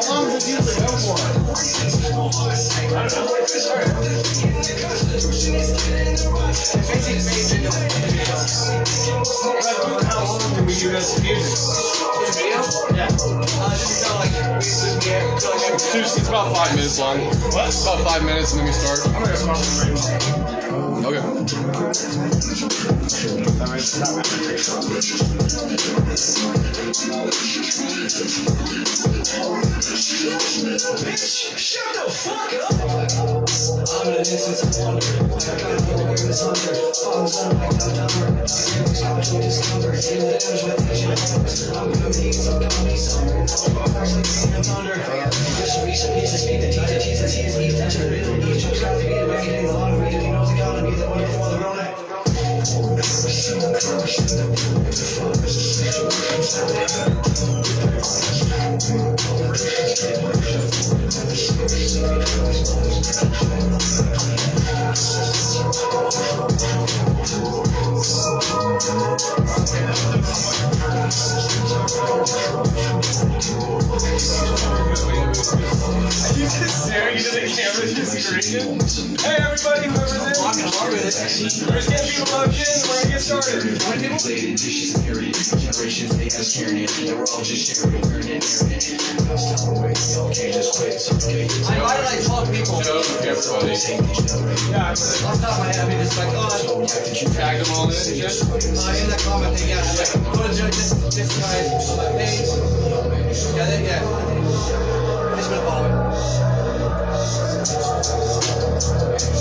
long does it usually go for? I don't know. How long can we do this music? Yeah. It's about 5 minutes long. What? It's about 5 minutes and then we start. I'm gonna smoke one right now. Okay. Shut the fuck up! I'm an innocence of wonder. I got no awareness hunger. Father's on my counter. I'm to discomfort. In the damage with action. I'm gonna be some comedy summer. I'm actually being thunder. Distribution pieces, speak the teacher, Jesus, he is East Tension. Middle East, just trying to be the reckoning. The lottery, he knows the economy, the one before the Rona. You just staring into the camera, just screaming. Hey everybody, whoever's in. We're just getting people plugged in, we're gonna get started. Generations, they have scared it. They were all just sharing, learning, okay, just quit, suffocate. Why did I talk people? Everybody. Yeah, Off the top of my head, I mean, it's like, oh, Tag them all in. Just. in that comment thing, yeah, it's like, go to this guy's page. Yeah. Just gonna follow it.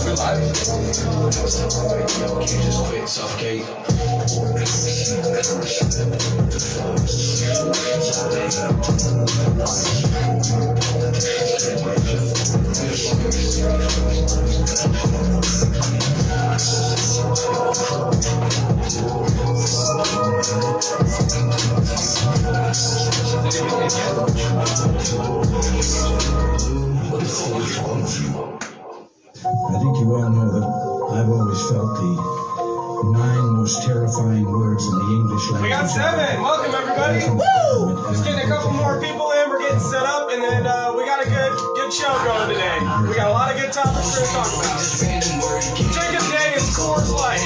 We're live. Okay, just quit, suffocate. I think you all know that I've always felt the 9 most terrifying words in the English language. we got 7. Welcome everybody. Woo! Just getting a couple more people in. We're getting set up, and then we got a good show going today. We got a lot of good topics we're gonna talk about. Drink of the day is Coors Light.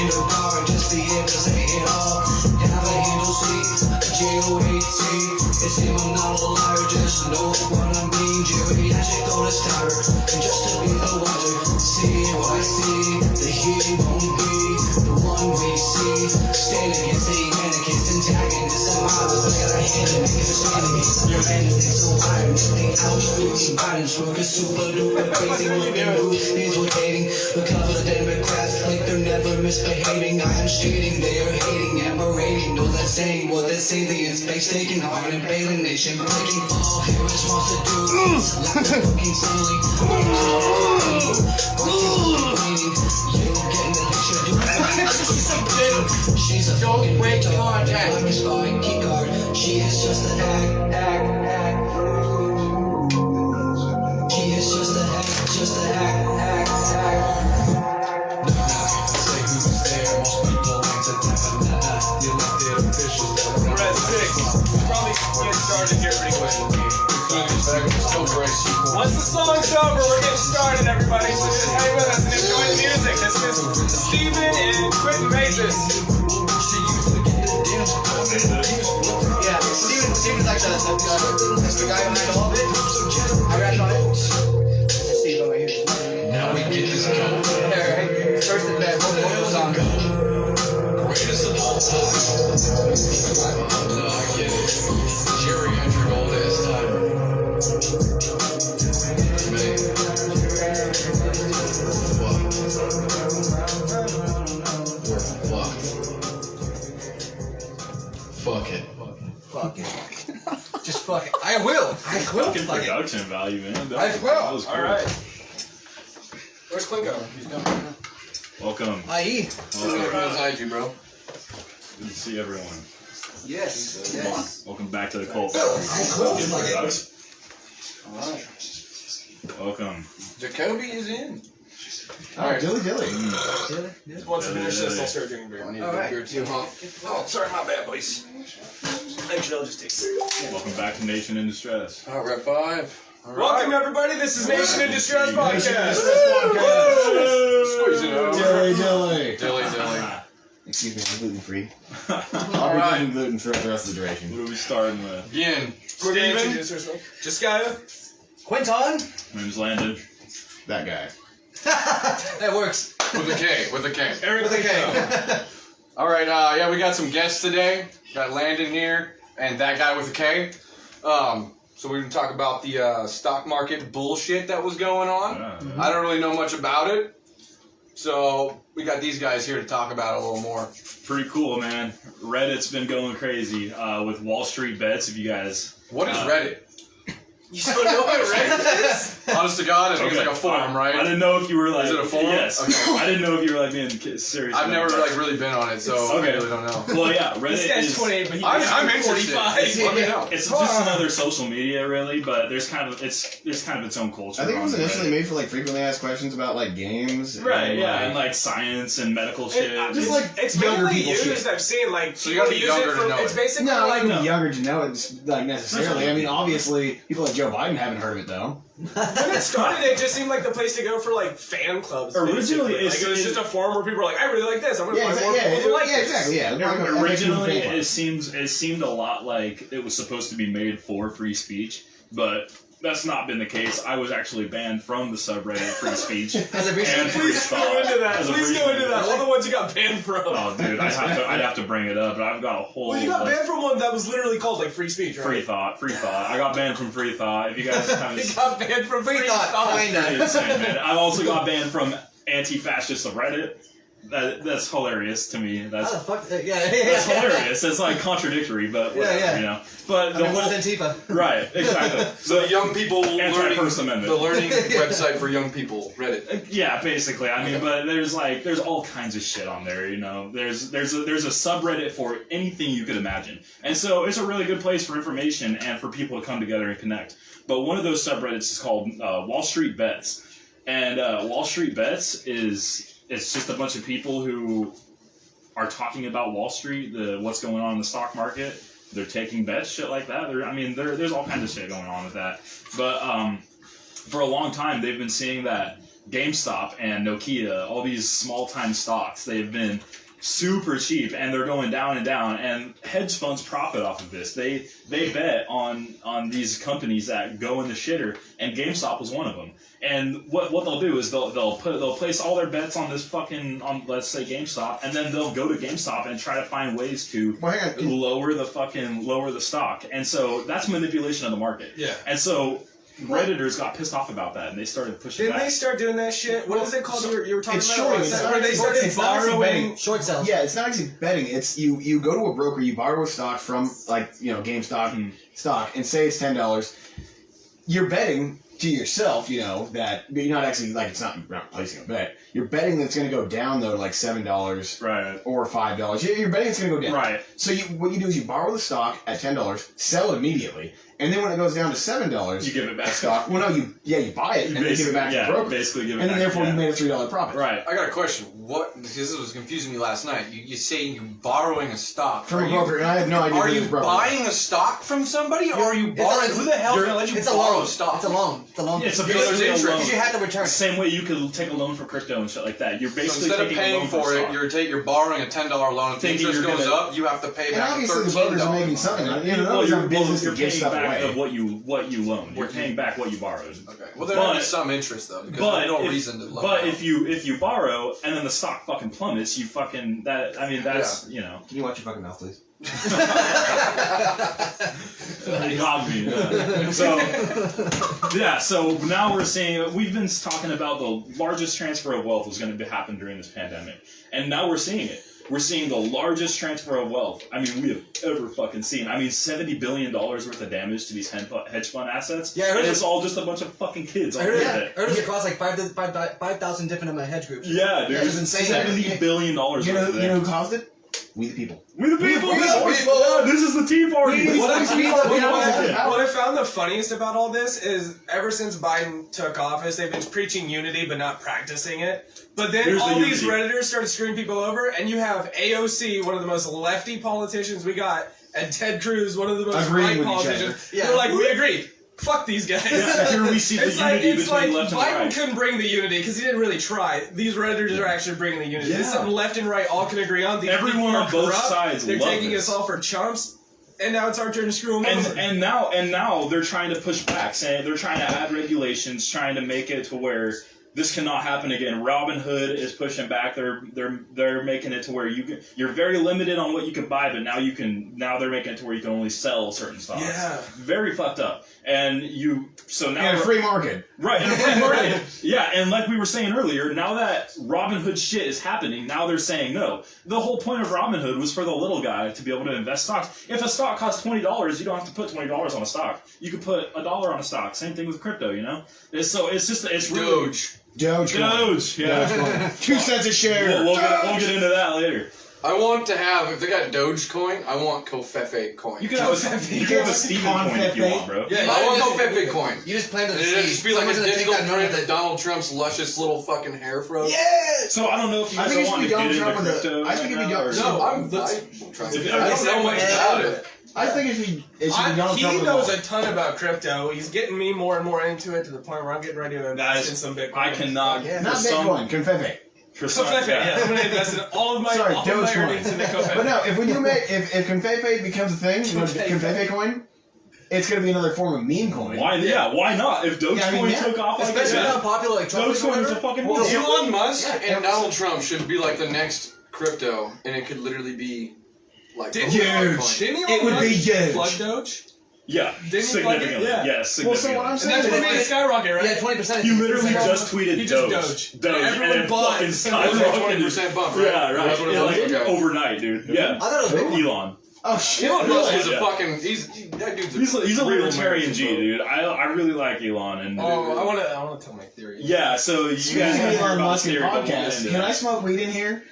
It's him, I'm not a liar, just know what I'm being. Jerry, I should go to Starter, and just to be the wonder. See what I see, the he won't be the one we see. Stand against the anarchists, antagonists, and models. I got a hand in making us enemies. Your man is so iron, they outshooting violence. Workers super duper crazy, working moves, he's rotating. Look out for the Democrats, like they're never misbehaving. I am shooting, they are hating and berating. Know that saying, what they say, the space taking hard and bailing, nation breaking. All Harris wants to do is like a fucking silly. You getting the picture, she's a Don't break contact. like a spine key guard. She is just an act. She is just an act. Say who's there, most people like to tap on that. The elected officials that We're at 6. We'll probably get started here pretty quick. Once the song's over, we're getting started, everybody. So just hang with us and enjoy the music. This is Steven and Quentin made this. Yeah, Steven's like the guy behind all of it. I read on it. Steve over here. now we get this going. Right. First in bed, what was the song? Greatest of all time. No, I get it. Jerry Hendrick, old ass timer. Man. We're fucked. Fuck it. Fuck it. Just fuck it. I will. Fucking Fuck it. production value, man. I will. That was cool. All right. Where's Clinko? He's done. Welcome. I.E. Inside you, bro. Good to see everyone. Yes. Welcome back to the cult. Alright. Welcome. Jacoby is in. Oh, dilly. Once I finish this, I'll start drinking beer. I need All a right. beer too, huh? Oh, sorry, my bad, boys. Actually, I'll just take it. Welcome back to Nation in Distress. All right, 5. All right. Welcome, everybody. This is Nation in Distress Podcast. Squeeze it over. Dilly. Dilly. Excuse me, I'm gluten free. All I'll right. be eating gluten throughout the rest of the duration. What are we starting with? Again. We're going to Steven? introduce ourselves. Josiah. Quinton. My name's Landon. That guy. That works. With a K. Eric. With a K. All right, yeah, we got some guests today. Got Landon here and that guy with a K. So we're gonna talk about the stock market bullshit that was going on. Yeah. I don't really know much about it, so we got these guys here to talk about it a little more. Pretty cool, man. Reddit's been going crazy with Wall Street bets. If you guys, What is Reddit? You don't know what Reddit is? Honest to God, it's like a forum, right? I didn't know if you were like. Is it a forum? Yes. Okay. I didn't know if you were like being serious. I've never about it. like really been on it, so Okay. I really don't know. Well, yeah, Reddit This guy's is. 28, but I'm interested. 45. Let me know. It's just another social media, really, but there's kind of its own culture. I think it was on initially Reddit. made for like frequently asked questions about like games. Right, and, yeah, like- and like science and medical shit. just like It's younger mainly people used, shit. I've seen, like, So you gotta be people use younger it to for, know it's it. basically No, like, like no. Younger to know it's like necessarily. I mean, obviously, people like Joe Biden haven't heard of it though. when it started, it just seemed like the place to go for, like, fan clubs. Originally, basically. Like, it was just a forum where people were like, I really like this, I'm gonna Yeah, find more people who like this. exactly. Yeah, like a- Originally, like a it seemed a lot like it was supposed to be made for free speech, but that's not been the case. I was actually banned from the subreddit free speech As a recent. and free Please go thought. into that. As a Please free go into thought. that. All the ones you got banned from. Oh, dude, I'd have to bring it up, but I've got a whole Well, you got like, banned from one that was literally called, like, free speech, right? free thought. I got banned from free thought. If you guys kind You of got banned from Free thought. Kinda. insane, man. I also got banned from anti-fascist subreddit. That's hilarious to me. How That's the fuck? Yeah. That's hilarious. It's like contradictory, but whatever, Yeah. you know. But I the mean, whole what's Antifa? right, exactly. So young people Anti-First Amendment. the learning website for young people, Reddit. Yeah, basically. I mean, but there's all kinds of shit on there. You know, there's a subreddit for anything you could imagine, and so it's a really good place for information and for people to come together and connect. But one of those subreddits is called Wall Street Bets, and Wall Street Bets it's just a bunch of people who are talking about Wall Street, what's going on in the stock market. They're taking bets, shit like that. There's all kinds of shit going on with that. But for a long time, they've been seeing that GameStop and Nokia, all these small-time stocks, they've been super cheap, and they're going down and down. And hedge funds profit off of this. They bet on these companies that go in the shitter, and GameStop was one of them. And what they'll do is they'll place all their bets on this on let's say GameStop, and then they'll go to GameStop and try to find ways to Well, hang on. lower the stock. And so that's manipulation of the market. Yeah. And so Redditors got pissed off about that, and they started pushing Didn't back. they start doing that shit? What is it called? You were talking It's about? short. What's It's that? not Where they actually- started it's not actually borrowing. betting. Short sales. Yeah, it's not actually betting. It's you go to a broker, you borrow a stock from like GameStop stock, and say it's $10. You're betting to yourself, that but you're not actually like you're not placing a bet. You're betting that it's going to go down though to like $7 Right. or $5. You're betting it's going to go down. Right. So what you do is you borrow the stock at $10, sell it immediately, and then when it goes down to $7, You give it back. stock. Well, no, you buy it and then give it back to the broker, basically give it and back. then therefore you made a $3 profit. Right. I got a question. What? Because this was confusing me last night. You saying you're borrowing a stock From Are a you- broker, and I have no idea. Are who you this broker is. buying a stock from somebody, or are you It's a- borrowing? Who the hell is going to let you It's a borrow loan. stock? It's a loan. It's a loan. It's a Because there's basically a interest. loan. Because you have to return. Same way you could take a loan for crypto and shit like that. You're So basically instead of taking a paying loan for stock. it, you're borrowing a $10 loan. If the Thinking interest you're goes gonna- up, you have to pay And back obviously the $13. brokers are making something. Well, Those you're, are business you're to give paying stuff back away. of what you loaned. You're paying back what you borrowed. Okay. Well, there But- is some interest though, because But there's no if, reason to loan. but out. if you borrow and then the stock fucking plummets, you fucking that. I mean that's Can you watch your fucking mouth, please? You got me. Yeah. So now we're seeing we've been talking about the largest transfer of wealth was going to happen during this pandemic, and now we're seeing it. We're seeing the largest transfer of wealth we have ever fucking seen. I mean, $70 billion worth of damage to these hedge fund assets. Yeah, I heard and it. it's all just a bunch of fucking kids. I on heard the internet. it. I heard it across like 5,000 different of my hedge groups. Yeah, dude. Yeah, it's insane. $70 billion worth You know of who caused it? We the people. We the people. We the people. Yeah, this is the Tea Party. What I found the funniest about all this is ever since Biden took office, they've been preaching unity but not practicing it. But then Here's all the these unity. Redditors started screwing people over, and you have AOC, one of the most lefty politicians we got, and Ted Cruz, one of the most Agreeing right with each politicians. other. Yeah. They're like, we agree. Fuck these guys. Yeah, here we see the unity it's between like left and Biden right. couldn't bring the unity because he didn't really try. These Redditors are actually bringing the unity. This is Yeah. something left and right all can agree on. These Everyone people are on both corrupt. sides They're love taking this. us all for chumps, and now it's our turn to screw them over. And now they're trying to push back, saying they're trying to add regulations, trying to make it to where this cannot happen again. Robinhood is pushing back. They're making it to where you're very limited on what you can buy, but now they're making it to where you can only sell certain stocks. Yeah. Very fucked up. And so now And a free market. right, and a free market. Yeah, and like we were saying earlier, now that Robinhood shit is happening, now they're saying no. The whole point of Robinhood was for the little guy to be able to invest stocks. If a stock costs $20, you don't have to put $20 on a stock. You can put $1 on a stock. Same thing with crypto, you know? It's really Doge. yeah. Dogecoin. 2 cents a share. We'll get into that later. I want to have, if they got Dogecoin, I want Covfefe coin. You can have a Steven coin if you want, bro. Yeah, I want you Covfefe coin. You just planted the And it'd just seed. be like a Someone's gonna take digital that number print of that. Donald Trump's luscious little fucking hair fro. So I don't know if you I guys think it want should to be get Donald into Trump with crypto. I think it'd be right now, Donald- or- No, I'm trying to. I don't know much about it. I think it should be Donald He Trump with knows all. a ton about crypto. He's getting me more and more into it to the point where I'm getting ready to invest in some Bitcoin. I cannot. Yeah. Not for some- Bitcoin, Confefe. For some, Covfefe, yeah. I'm gonna invest in all of my Sorry, all of my Dogecoin. earnings in the Covfefe. But no, if we do make if Confefe becomes a thing, Confefe coin, it's gonna be another form of meme coin. Why not? If Dogecoin Yeah, I mean, yeah. took off like Especially that, how popular like Trump is or Dogecoin is a whatever. fucking Well, meme. Elon Musk Yeah. and Donald Trump should be like the next crypto, and it could literally be like Didn't Huge. Didn't It would be huge. Plug Doge? Yeah, Didn't he plug it? significantly. Yeah. Yes, Well, significantly. so what I'm And saying that's is, what made it skyrocket, right? Yeah, 20%. You literally It's like- just tweeted He just Doge. Doge. And everyone and it bought fucking it. skyrocketed. 20% bump, right? Yeah, right. That's what it Yeah, was. like, Okay. overnight, dude. Yeah. I thought it was Bitcoin. Elon. oh shit, Elon Musk really? is a Yeah. fucking. That dude's He's a real libertarian American, G, bro. dude. I really like Elon. And Oh, I wanna tell my theory. yeah, so you Speaking guys of have heard Elon about Musk this and theory, but we'll get podcasts, into can that. I smoke weed in here?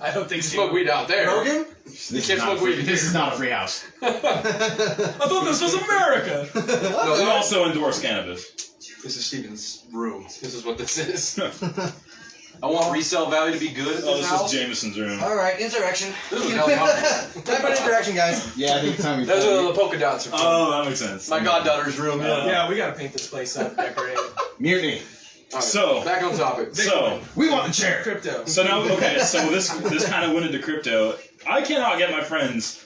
I don't think Smoke weed out there. Rogan? You can't smoke weed. This is not a free house. I thought this was America. We also endorse cannabis. This is Steven's room. This is what this is. I want resale value to be good at Oh, this this house. is Jameson's room. Alright, insurrection. This is a helicopter. Time for an interaction, guys. Yeah, I think it's time we. Those are the polka dots. Are from Oh, that makes sense. my goddaughter's room. Yeah. Yeah, we gotta paint this place up, decorate it. Mutiny. All right, So- back on topic. So, We want the chair. Crypto. so now, okay, so this kind of went into crypto. I cannot get my friends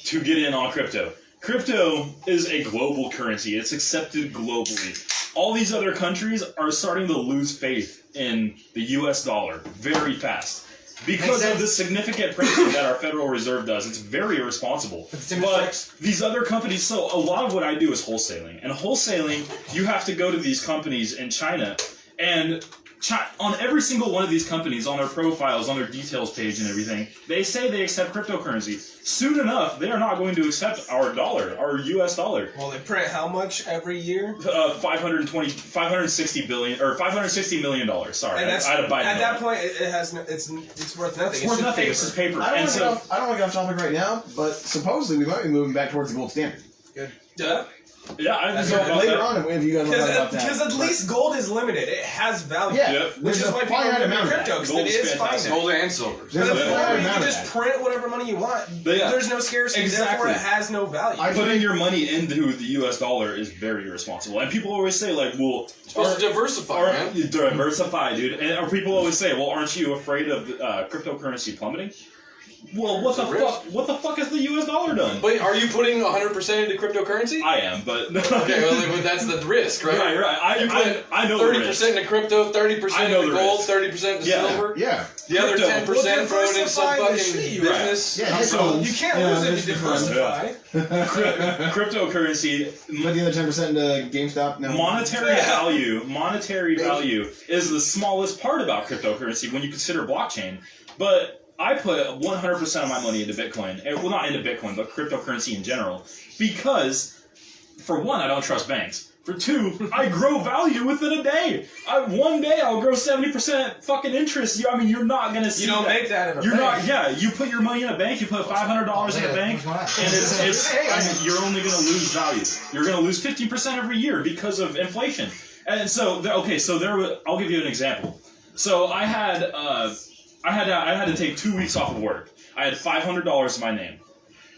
to get in on crypto. Crypto is a global currency. It's accepted globally. All these other countries are starting to lose faith in the US dollar very fast. Because of the significant printing that our Federal Reserve does. It's very irresponsible. But these other companies, so a lot of what I do is wholesaling. And wholesaling, you have to go to these companies in China, and on every single one of these companies, on their profiles, on their details page and everything, they say they accept cryptocurrency. Soon enough, they are not going to accept our dollar, our US dollar. Well, they print how much every year? $560 million. Sorry, And that's, I had to buy at that point, it has no, it's worth nothing. it's worth just nothing. paper. This is paper. I don't And want to so, get off topic right now, but supposedly we might be moving back towards the gold standard. Yeah. yeah, I That's just right. about Later that. on, if you guys want to talk about that. Because at least gold is limited. It has value. Yeah, Yep. Which there's is a why people finite are in amount of crypto, that. because it Gold's is fantastic. finite. Gold and silver. There's But a if finite you amount can of just that. print whatever money you want, Yeah. there's no scarcity, Exactly. therefore it has no value. Putting your money into the US dollar is very irresponsible. And people always say, like, well, Supposed to diversify, man. diversify, dude. And people always say, well, aren't you afraid of cryptocurrency plummeting? Well, what the It's a risk. fuck? What the fuck has the US dollar done? But are you putting 100% into cryptocurrency? I am, but Okay, well, but that's the risk, right? right. You put I know the 30% risk. into crypto, I 30% know into the gold, risk. 30% into Yeah. silver. Yeah. The other Crypto. 10% Well, thrown in some diversify the fucking shit you business. Yeah, So, headphones. You can't Yeah, lose it this to is fun. diversify. Cryptocurrency, Put the other 10% into GameStop. No. monetary value is the smallest part about cryptocurrency when you consider blockchain. But I put 100% of my money into Bitcoin. Well, not into Bitcoin, but cryptocurrency in general. Because, for one, I don't trust banks. For 2, I grow value within a day. One day I'll grow 70% fucking interest. I mean, you're not gonna see. You don't make that in a bank. Not. Yeah, you put your money in a bank. You put $500 in a bank, and you're only gonna lose value. You're gonna lose 50% every year because of inflation. And so, I'll give you an example. So I had to take 2 weeks off of work. I had $500 in my name.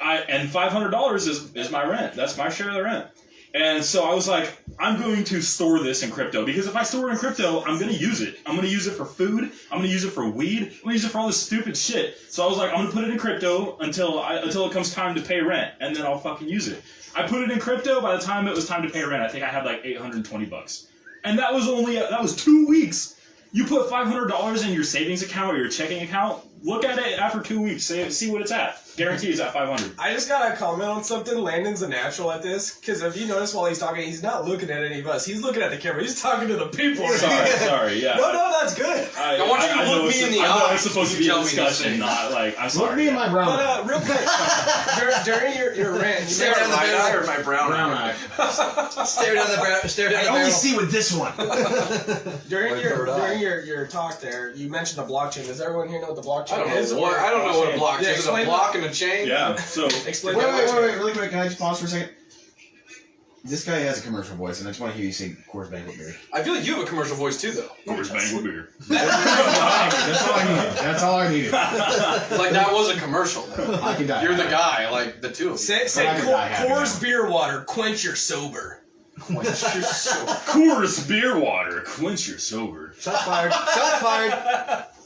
And $500 is my rent. That's my share of the rent. And so I was like, I'm going to store this in crypto, because if I store it in crypto, I'm going to use it. I'm going to use it for food. I'm going to use it for weed. I'm going to use it for all this stupid shit. So I was like, I'm going to put it in crypto until it comes time to pay rent, and then I'll fucking use it. I put it in crypto. By the time it was time to pay rent, I think I had like $820. And that was 2 weeks. You put $500 in your savings account or your checking account. Look at it after 2 weeks. See what it's at. Guarantee it's at 500. I just gotta comment on something. Landon's a natural at this, because if you notice while he's talking, he's not looking at any of us. He's looking at the camera. He's talking to the people. Sorry, yeah. No, that's good. I want you to look me in the eye. I know it's supposed to be a Tell me discussion, this. not like, I'm sorry. Look me in my brown eye. But real quick, during your rant, you Stare down the mentioned- barrel or my brown eye? Stare down the I barrel. only see with this one. during third eye. your talk there, you mentioned the blockchain. Does everyone here know what the blockchain I don't know is? what. I don't know what a block Yeah, is. Is it a explain block and a chain? Yeah, so... Explain Wait, that. really quick. Can I just pause for a second? This guy has a commercial voice, and I just want to hear you say Coors Banquet beer. I feel like you have a commercial voice too, though. Coors Banquet beer. That's all I needed. That's all I needed. Like that was a commercial. Though. I can die. You're the guy, like the two of you. Say I could die happy Coors now. beer beer water, quench your sober. Coors beer water, quench your sober. Shots fired. Shots fired.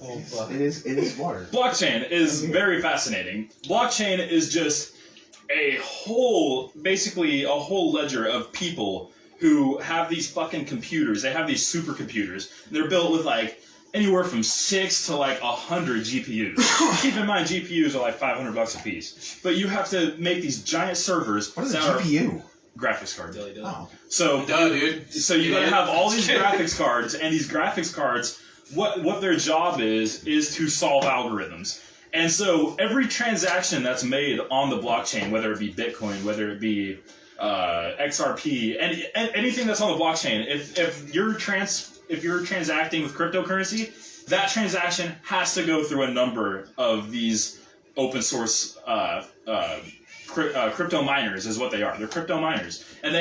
Oh, fuck. It is water. Blockchain is very fascinating. Blockchain is just basically a whole ledger of people who have these fucking computers. They have these supercomputers. They're built with like anywhere from 6 to like 100 GPUs. Keep in mind, GPUs are like $500 a piece. But you have to make these giant servers. What is a that are GPU? graphics cards. Oh. So, Duh, dude. so you gotta have all these graphics cards, and these graphics cards, what their job is to solve algorithms. And so every transaction that's made on the blockchain, whether it be Bitcoin, whether it be XRP, anything that's on the blockchain, if you're transacting with cryptocurrency, that transaction has to go through a number of these open source crypto miners is what they are. They're crypto miners, and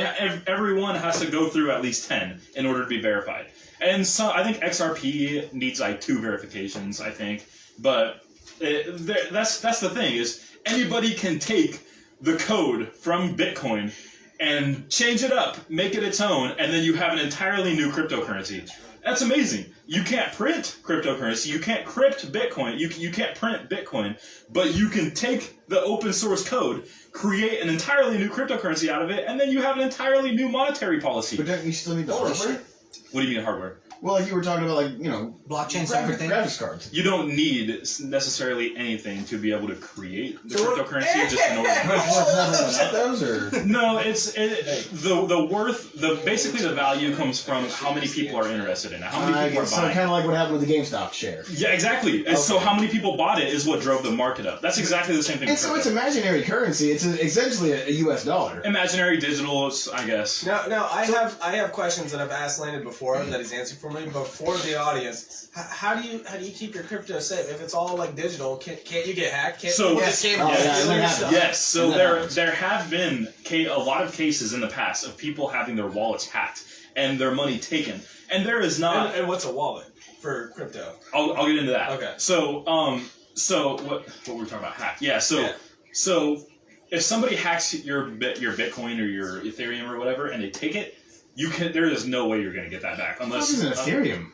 everyone has to go through at least 10 in order to be verified. And so I think XRP needs like 2 verifications, I think. But that's the thing, is anybody can take the code from Bitcoin and change it up, make it its own, and then you have an entirely new cryptocurrency. That's amazing. You can't print cryptocurrency. You can't crypt Bitcoin. You can't print Bitcoin, but you can take the open source code, create an entirely new cryptocurrency out of it, and then you have an entirely new monetary policy. But don't you still need the hardware? What do you mean hardware? Well, like you were talking about, like, Blockchain everything. graphics cards. You don't need necessarily anything to be able to create the cryptocurrency just in order to Those are. No, the worth, basically the value comes from how many people are interested in it, how many people are So buying. kind of like what happened with the GameStop share. Yeah, exactly. And so how many people bought it is what drove the market up. That's exactly the same thing. And with so it's crypto. imaginary currency. It's essentially a U.S. dollar. Imaginary digital, I guess. Now I have questions that I've asked Landon before that he's answered for me, but for the audience, how do you keep your crypto safe if it's all like digital? Can't you get hacked? Can't So- people Yes. just Yes, so And that there have been a lot of cases in the past of people having their wallets hacked and their money taken, and there is not. And what's a wallet for crypto? I'll get into that. Okay. So what were we talking about? Hack. Yeah. So Yeah. so if somebody hacks your Bitcoin or your Ethereum or whatever, and they take it, there is no way you're gonna get that back This is an Ethereum.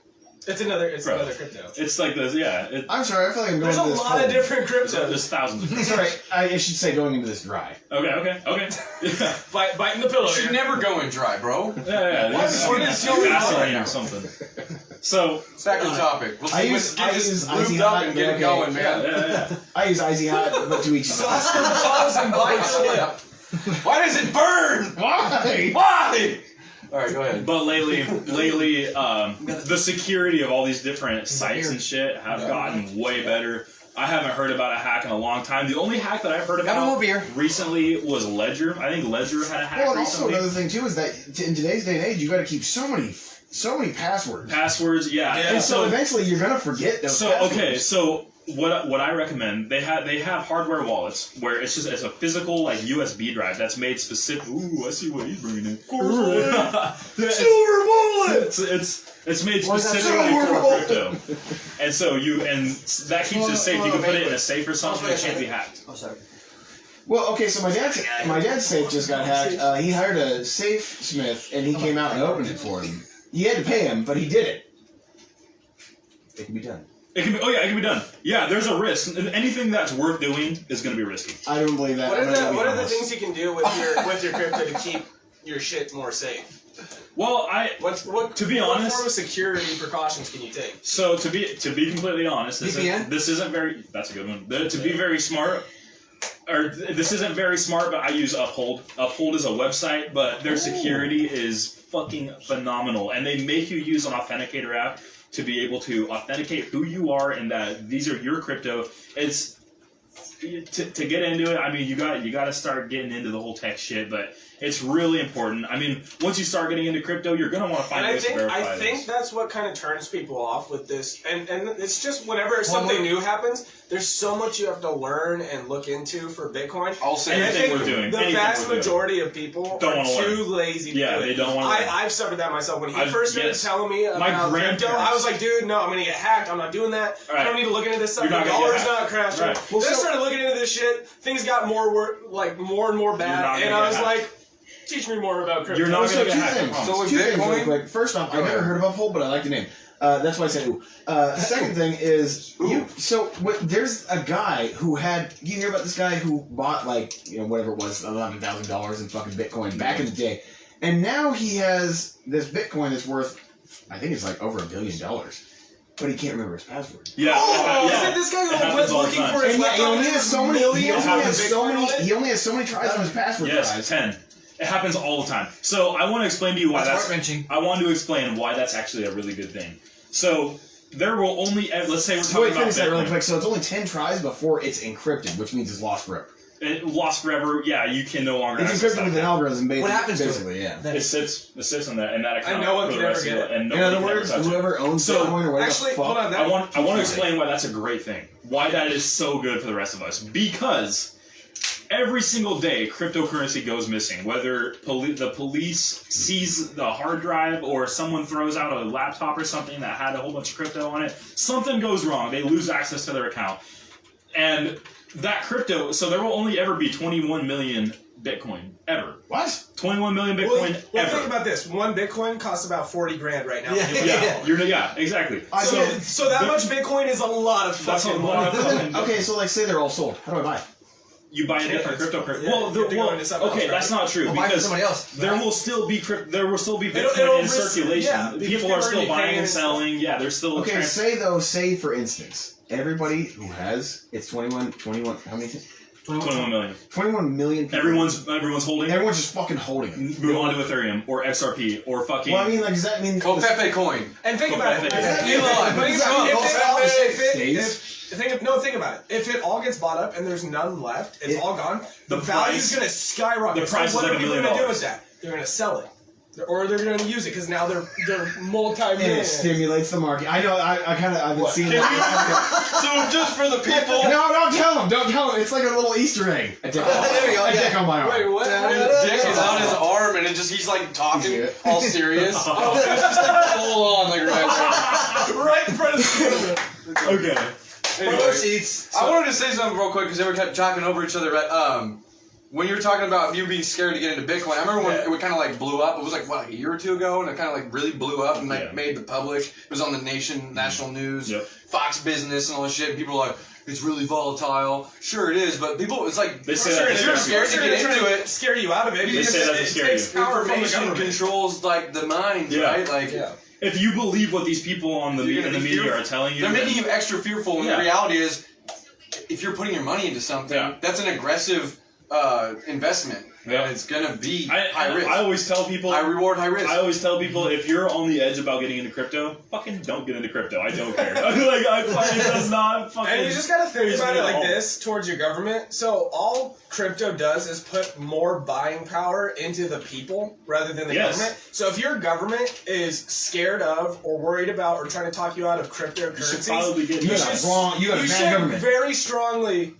It's another Bro. crypto. It's like this. Yeah. I'm sorry, I feel like I'm going There's a into this lot cold. of different cryptos. There's thousands of It's alright. I should say going into this dry. Okay. Yeah. Biting the pillow. You should here. never go in dry, bro. Yeah. What is going on Gasoline right now? or something. So Back to the topic. Let's I get use this Icy lubed up Hot, and get okay. it going, man. yeah. I use Icy Hot, but to each his own. Sauce the balls and bite the lip. Why does it burn? Why? Why? All right, go ahead. But lately, the security of all these different sites and shit have gotten way better. I haven't heard about a hack in a long time. The only hack that I've heard Got a little about beer. recently was Ledger. I think Ledger had a hack Well, and also recently. another thing too is that in today's day and age, you got to keep so many passwords. Passwords, yeah. And so eventually you're gonna forget those. So passwords. okay, so what I recommend, they have hardware wallets where it's a physical like USB drive that's made specific. Ooh, I see what he's bringing in. Silver bullet. It's made specifically for crypto, and so that keeps it safe. You can put it in a safe or something that can't be hacked. Oh, sorry. Well, okay, so my dad's safe just got hacked. He hired a safe smith, and he came out and opened it for him. He had to pay him, but he did it. It can be done. It can be done. Yeah, there's a risk. Anything that's worth doing is going to be risky. I don't believe that. What are the things you can do with your crypto to keep your shit more safe? Well, to be honest, what form of security precautions can you take? So to be completely honest, this isn't very. That's a good one. To be very smart, or this isn't very smart, but I use Uphold. Uphold is a website, but their security is fucking phenomenal, and they make you use an authenticator app to be able to authenticate who you are and that these are your crypto. It's to get into it. I mean, you got to start getting into the whole tech shit, but it's really important. I mean, once you start getting into crypto, you're gonna want to find ways to verify I think that's what kind of turns people off with this, and it's just whenever something new happens, there's so much you have to learn and look into for Bitcoin. Also, and I anything think we're doing, the vast majority of people don't are wanna too learn. lazy to do it. They don't want to. I've suffered that myself. When he first started telling me My about crypto, I was like, dude, no, I'm going to get hacked. I'm not doing that. Right. I don't need to look into this stuff. You're The not gonna get dollar's hacked. not crashing. Right. Well, then I started looking into this shit. Things got more and more bad. And I was like, teach me more about crypto. You're not So going to two get hacked. I things. promise. So with Two things really Bitcoin? quick. First off, I never heard of Uphold, but I like the name. That's why I said ooh. Second thing is there's a guy who had. You hear about this guy who bought whatever it was, $11,000 in fucking Bitcoin back in the day, and now he has this Bitcoin that's worth, I think it's like over $1 billion, but he can't remember his password. Yeah. Isn't this guy who was looking for his And laptop? he only has so many. He only has so many tries on his password. Yes, 10. It happens all the time. So I want to explain to you why That's heart-wrenching. I want to explain why that's actually a really good thing. So there will only, let's say we're talking about finish that really Bitcoin. quick. So it's only 10 tries before it's encrypted, which means it's lost forever. It lost forever. Yeah, you can no longer. It's access encrypted that with an account. algorithm, basically. What happens to it? Basically, yeah. It sits in that account. And no one for can the ever rest of get it. And In nobody other can words, ever touch it. whoever owns So, Bitcoin or whatever actually, the fuck. hold on. I want to explain why that's a great thing. Why that is so good for the rest of us. Because every single day, cryptocurrency goes missing. Whether the police seize the hard drive or someone throws out a laptop or something that had a whole bunch of crypto on it, something goes wrong. They lose access to their account. And that crypto, so there will only ever be 21 million Bitcoin. Ever. What? 21 million Bitcoin Well, ever. think about this. One Bitcoin costs about $40,000 right now. Yeah, exactly. So that much Bitcoin is a lot of That's a fucking lot money. of fucking. Okay, so say they're all sold. How do I buy? You buy a different cryptocurrency. Yeah, Well, you have to go into something else, okay, right? that's not true Well, buy from because somebody else. there will still be Bitcoin It'll in risk- circulation. yeah, because People people are are still gonna be buying paying and and stuff. selling. Yeah, there's still Okay, say for instance, everybody who has, it's 21, how many? 21 million. 21 million people. Everyone's holding. Everyone's just fucking holding it. Move on to Ethereum or XRP or fucking. Well, I mean, does that mean... Covfefe coin. And think about it. Think about it. If it all gets bought up and there's none left, it's all gone. The value's going to skyrocket. The price so what is are like $1 people million. going to do with that? They're going to sell it. Or they're going to use it because now they're And multi-millionaires. it stimulates the market. I know, I've been seeing So just for the people. No, don't tell them. It's like a little Easter egg. A dick, There we go, a yeah. dick on my arm. Wait, what? Dick is on his arm and he's like talking all serious. It's just like full on like Right in front of the camera. Okay. Anyway, Seats. I wanted to say something real quick because they were kept talking over each other. But, when you were talking about you being scared to get into Bitcoin, I remember when it kind of like blew up. It was like what, a year or two ago, and it kind of like really blew up and like made the public. It was on the national news, Fox Business, and all this shit. And people were like, "It's really volatile." Sure, it is, but people, it's like They say that if you're scared to get into it, Scare you out of it. They say that to scare takes you. power from the information government. controls like the minds, right? Like If you believe what these people on the You're in gonna the be media fearful. are telling you, they're then- making you extra fearful. And the reality is, if you're putting your money into something, that's an aggressive investment. And it's gonna be I high risk. I always tell people. High reward, high risk. I always tell people if you're on the edge about getting into crypto, fucking don't get into crypto. I don't care. It does not fucking. And you just gotta think phase about me it at like all. this towards your government. So all crypto does is put more buying power into the people rather than the Yes. government. So if your government is scared of or worried about or trying to talk you out of cryptocurrencies, You should probably get. You got a bad should government. very strongly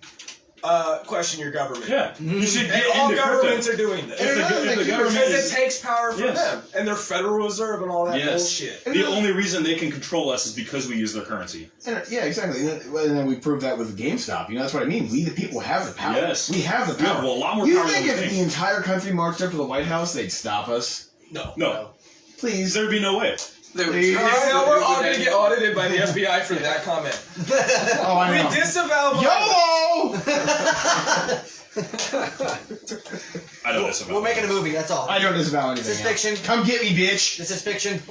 question your government. Yeah, you should And get all into governments crypto. are doing this. If the government Because is, it takes power from Yes. them and their Federal Reserve and all that yes, bullshit. the only reason they can control us is because we use their currency. Yeah, exactly. And then we proved that with GameStop. You know, that's what I mean. We, the people, have the power. Yes. We have the We have power. a lot more You power think than if we the think. entire country marched up to the White House, they'd stop us? No, Please. there'd be no way. They would Please. charge Now the we're all dividend. gonna get audited by the FBI for that comment. Oh, I We know. disavow YOLO! I know this about. We're making a movie, that's all. I don't disavow anything. This is fiction. Come get me, bitch. This is fiction.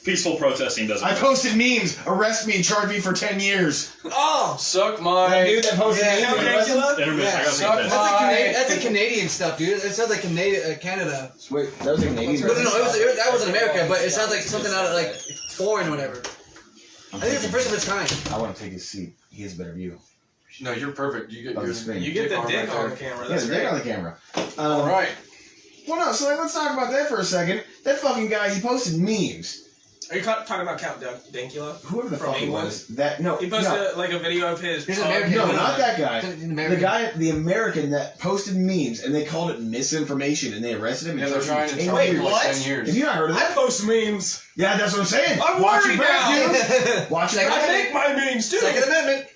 Peaceful protesting doesn't. I work. posted memes. Arrest me and charge me for 10 years. Oh! Suck That my. dude that posted Yeah, memes. Count arrest him? Dankula? Intermission. I gotta Suck take this. my- That's a Canadian stuff, dude. It sounds like Canada. Wait, that was a Canadian. No, that was in America, but it sounds like something out of like foreign, whatever. I think it's the first of its kind. I want to take his seat. He has a better view. No, you're perfect. You get Of your the screen. You get the dick right on the there. camera. Yeah, That's the great. dick on the camera. All right. Well, no, so let's talk about that for a second. That fucking guy, he posted memes. Are you talking about Count Dankula? Whoever the From fuck he England? was. That, no, He posted no, like a video of his. He's American. no, not that guy. He's The American. guy, the American that posted memes, and they called it misinformation, and they arrested him. Yeah, and they're charged trying him to 10 charge years. you like what? 10 Have years. you not heard of I that? post memes. Yeah, that's what I'm saying. I'm Watch worried your back, now. dude. Watch your I back. make my memes too. Second Amendment.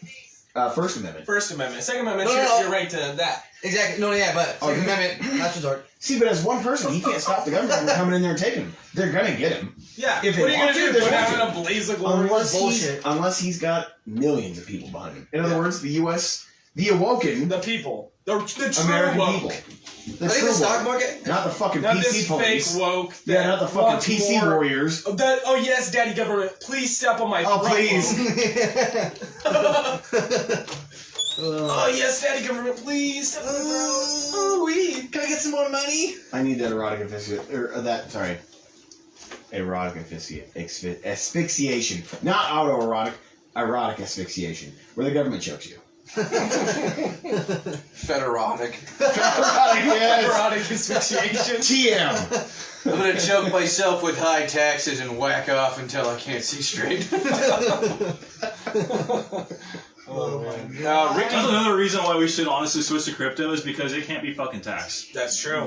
First Amendment. First Amendment. Second Amendment, No. you're right to that. Exactly. No, yeah, but Oh, Second you- Amendment, last resort. See, but as one person, he can't stop the government from coming in there and taking him. They're gonna get him. Yeah. If they what are you want gonna to, do? they Put want him to. in a blaze of glory? Bullshit. Unless he's got millions of people behind him. In other words, the U.S., the awoken The people. The true American woke. people. The I think true the stock woke. market. Not the fucking Not PC this police. fake woke. Yeah, that not the fucking wants PC more- warriors. Oh yes, Daddy Government, please step on my Oh, throat. please. Oh yes, Daddy Government, please step on my throat. Oh, we. Can I get some more money? I need that erotic asphyxiation. Not autoerotic, erotic asphyxiation, where the government chokes you. Federotic. Erotic, yes. Erotic asphyxiation. TM. I'm gonna choke myself with high taxes and whack off until I can't see straight. Oh man. Ricky. That's another reason why we should honestly switch to crypto is because it can't be fucking taxed. That's true.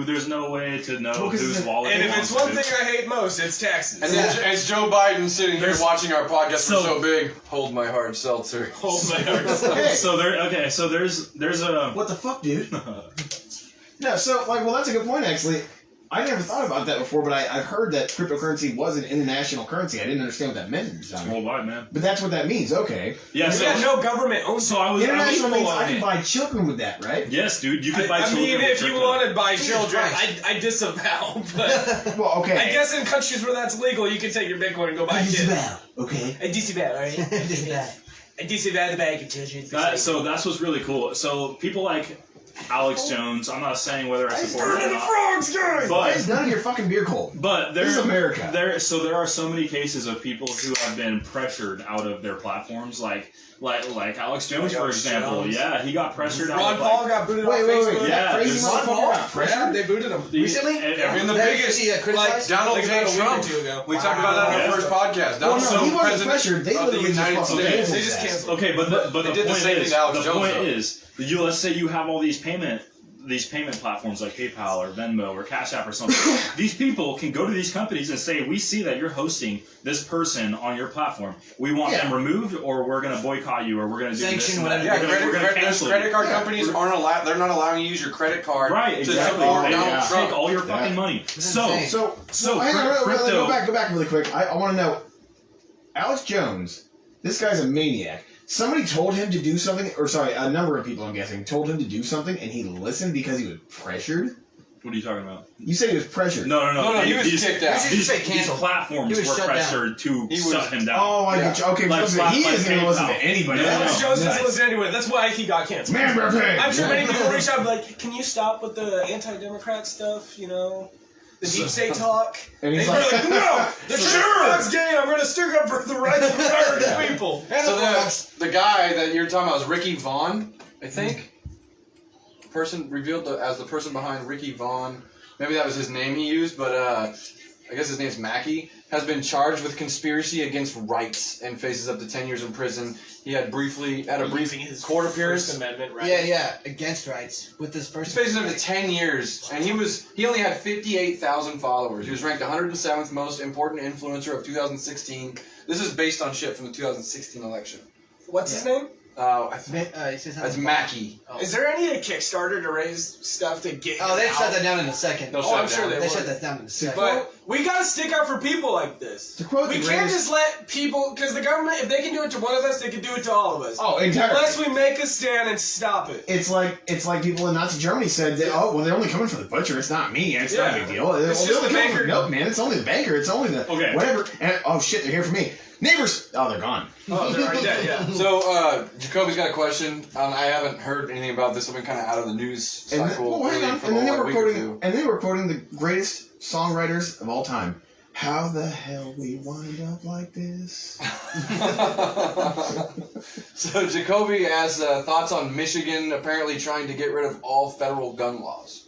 There's no way to know Well, 'cause whose it's- wallet. And it if it's belongs one to. thing I hate most, it's taxes. And then as Joe Biden sitting here There's- watching our podcast, so- we're so big. Hold my hard seltzer. Hold my heart. Hey, So there's a what the fuck, dude? No, so, well, that's a good point, actually. I never thought about that before, but I've heard that cryptocurrency was an international currency. I didn't understand what that meant at the time. worldwide, man. But that's what that means, okay. Yeah. So, Yeah, no government owns so I was. International means own I can it. buy children with that, right? Yes, dude. You could buy I children mean, with if you crypto. want to buy Jesus children, Christ. I disavow. But Well, okay. I guess in countries where that's legal, you can take your Bitcoin and go buy I a kid. disavow, okay? I disavow, alright? I disavow the bag of children. So that's what's really cool. So people like Alex Jones. I'm not saying whether I support it or not. frogs, guys! Why But is none of your fucking beer cold? But This is America. There are so many cases of people who have been pressured out of their platforms, like Alex Jones, Like for Alex example. Jones. Yeah, he got pressured out Ron of Paul got booted off Wait, Facebook. Yeah, that crazy there's- motherfucker got pressured? Yeah, they booted him. Recently? And the That biggest, he, criticized? Donald Like J. about a week or Trump. two ago. We talked about that on Yeah. our first podcast. Well, Donald no, Trump, he wasn't president pressured. They of the literally just United fucking States. canceled They just his ass. canceled. Okay, but the did the point same thing is, to Alex the Jones, point though. is, let's say you have all these payment platforms like PayPal or Venmo or Cash App or something. These people can go to these companies and say, we see that you're hosting this person on your platform. We want Yeah. them removed, or we're going to boycott you, or we're going to do Sanction, this and whatever. that. Yeah, We're gonna cancel you. credit card companies aren't allowed. They're not allowing you to use your credit card Right, to exactly. support They Donald Trump. take all your fucking Yeah. money. This is So, insane. So hang on, crypto. go back really quick. I want to know, Alex Jones, this guy's a maniac. Somebody told him to do something, or sorry, a number of people, I'm guessing, told him to do something, and he listened because he was pressured? What are you talking about? You said he was pressured. No. He was kicked out. These say canceled. platforms He was were shut down. pressured to shut him down. Oh, I get you. Okay, Like, so slap he like isn't going to listen to PayPal. anybody. No, no, Alex no. Jones doesn't listen to anyone. That's why he got canceled. Member pay. I'm sure many people reach out and be like, can you stop with the anti-Democrat stuff, you know? The deep state talk. And he's They're like, like, no! The Democrats gay, I'm gonna stick up for the rights of American people. So the guy that you're talking about was Ricky Vaughn, I think. Person revealed as the person behind Ricky Vaughn. Maybe that was his name he used, but I guess his name's Mackey. Has been charged with conspiracy against rights and faces up to 10 years in prison. He had a brief court appearance. First Amendment, right? Yeah, against rights with this first. He's facing up to 10 years, and he only had 58,000 followers. He was ranked 107th most important influencer of 2016. This is based on shit from the 2016 election. What's his name? That's Mackey. Is there any Kickstarter to raise stuff to get Oh, they him shut out? that down in a second. They'll Oh, shut I'm it sure down. they They would. shut that down in a second. But we gotta stick up for people like this. To quote We the can't greatest- just let people, because the government, if they can do it to one of us, they can do it to all of us. Oh, entirely. Unless we make a stand and stop it. It's like people in Nazi Germany said that, oh, well, they're only coming for the butcher. It's not me. It's not a big deal. It's Well, just they're only the coming for banker. the milkman. It's only the banker. It's only the Okay. whatever. And, oh, shit, they're here for me. Neighbors. Oh, they're gone. Oh, they're already dead, yeah. So, Jacoby's got a question. I haven't heard anything about this. I've been kind of out of the news And then, cycle. well, hang really on. for And then the they last were week or quoting. two. And they were quoting the greatest songwriters of all time. How the hell we wind up like this? So Jacoby has thoughts on Michigan apparently trying to get rid of all federal gun laws.